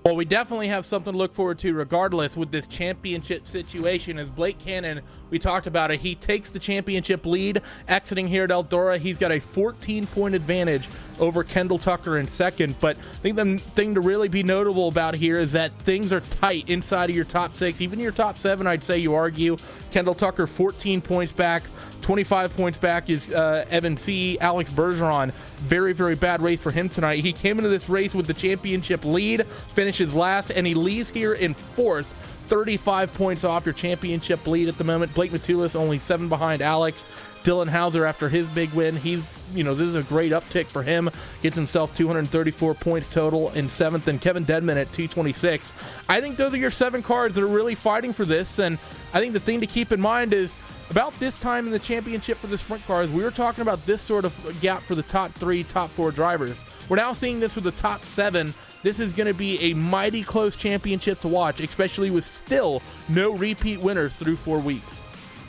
Well, we definitely have something to look forward to regardless with this championship situation. As Blake Cannon, we talked about it, he takes the championship lead exiting here at Eldora. He's got a 14-point advantage over Kendall Tucker in second. But I think the thing to really be notable about here is that things are tight inside of your top 6. Even your top 7, I'd say you argue. Kendall Tucker 14 points back. 25 points back is Evan C. Alex Bergeron. Very, very bad race for him tonight. He came into this race with the championship lead, finishes last, and he leaves here in 4th. 35 points off your championship lead at the moment. Blake Matulis only 7 behind Alex. Dylan Hauser after his big win. He's, this is a great uptick for him. Gets himself 234 points total in 7th, and Kevin Dedman at 226. I think those are your 7 cars that are really fighting for this, and I think the thing to keep in mind is about this time in the championship for the sprint cars, we were talking about this sort of gap for the top 3, top 4 drivers. We're now seeing this with the top 7. This is going to be a mighty close championship to watch, especially with still no repeat winners through 4 weeks.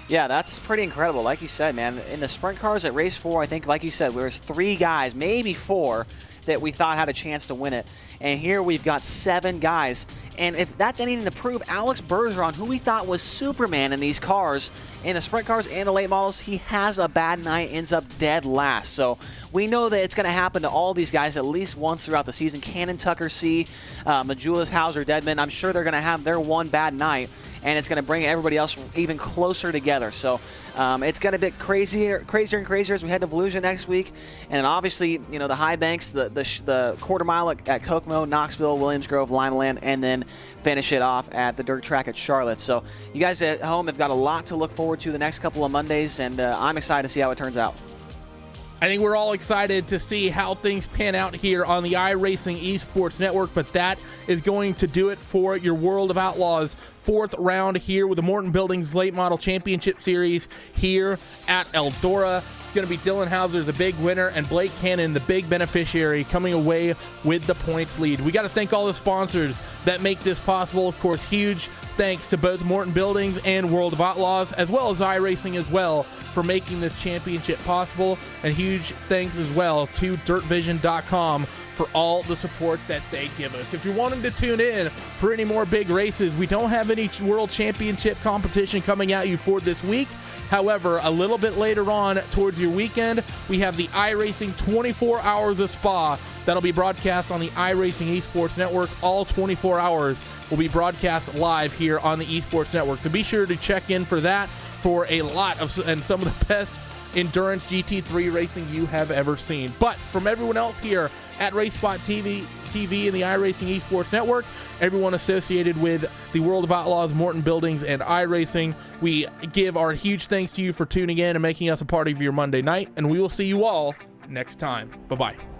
Yeah, that's pretty incredible. Like you said, man, in the sprint cars at race 4, I think, like you said, there was 3 guys, maybe 4, that we thought had a chance to win it. And here we've got 7 guys. And if that's anything to prove, Alex Bergeron, who we thought was Superman in these cars, in the sprint cars and the late models, he has a bad night, ends up dead last. So we know that it's going to happen to all these guys at least once throughout the season. Cannon, Tucker, C, Majulis, Hauser, Deadman, I'm sure they're going to have their one bad night, and it's going to bring everybody else even closer together. So it's going to be crazier and crazier as we head to Volusia next week. And obviously, you know, the high banks, the quarter mile at Kokomo, Knoxville, Williams Grove, Limaland, and then finish it off at the dirt track at Charlotte. So you guys at home have got a lot to look forward to the next couple of Mondays, and I'm excited to see how it turns out. I think we're all excited to see how things pan out here on the iRacing Esports Network, but that is going to do it for your World of Outlaws 4th round here with the Morton Buildings Late Model Championship Series here at Eldora. It's going to be Dylan Hauser, the big winner, and Blake Cannon, the big beneficiary, coming away with the points lead. We got to thank all the sponsors that make this possible. Of course, huge thanks to both Morton Buildings and World of Outlaws, as well as iRacing as well, for making this championship possible. And huge thanks as well to DirtVision.com for all the support that they give us. If you're wanting to tune in for any more big races, we don't have any World Championship competition coming at you for this week. However, a little bit later on towards your weekend, we have the iRacing 24 Hours of Spa that'll be broadcast on the iRacing Esports Network. All 24 hours will be broadcast live here on the Esports Network. So be sure to check in for that, for a lot of and some of the best endurance GT3 racing you have ever seen. But from everyone else here at RaceSpotTV and the iRacing Esports Network, everyone associated with the World of Outlaws, Morton Buildings, and iRacing, we give our huge thanks to you for tuning in and making us a part of your Monday night, and we will see you all next time. Bye-bye.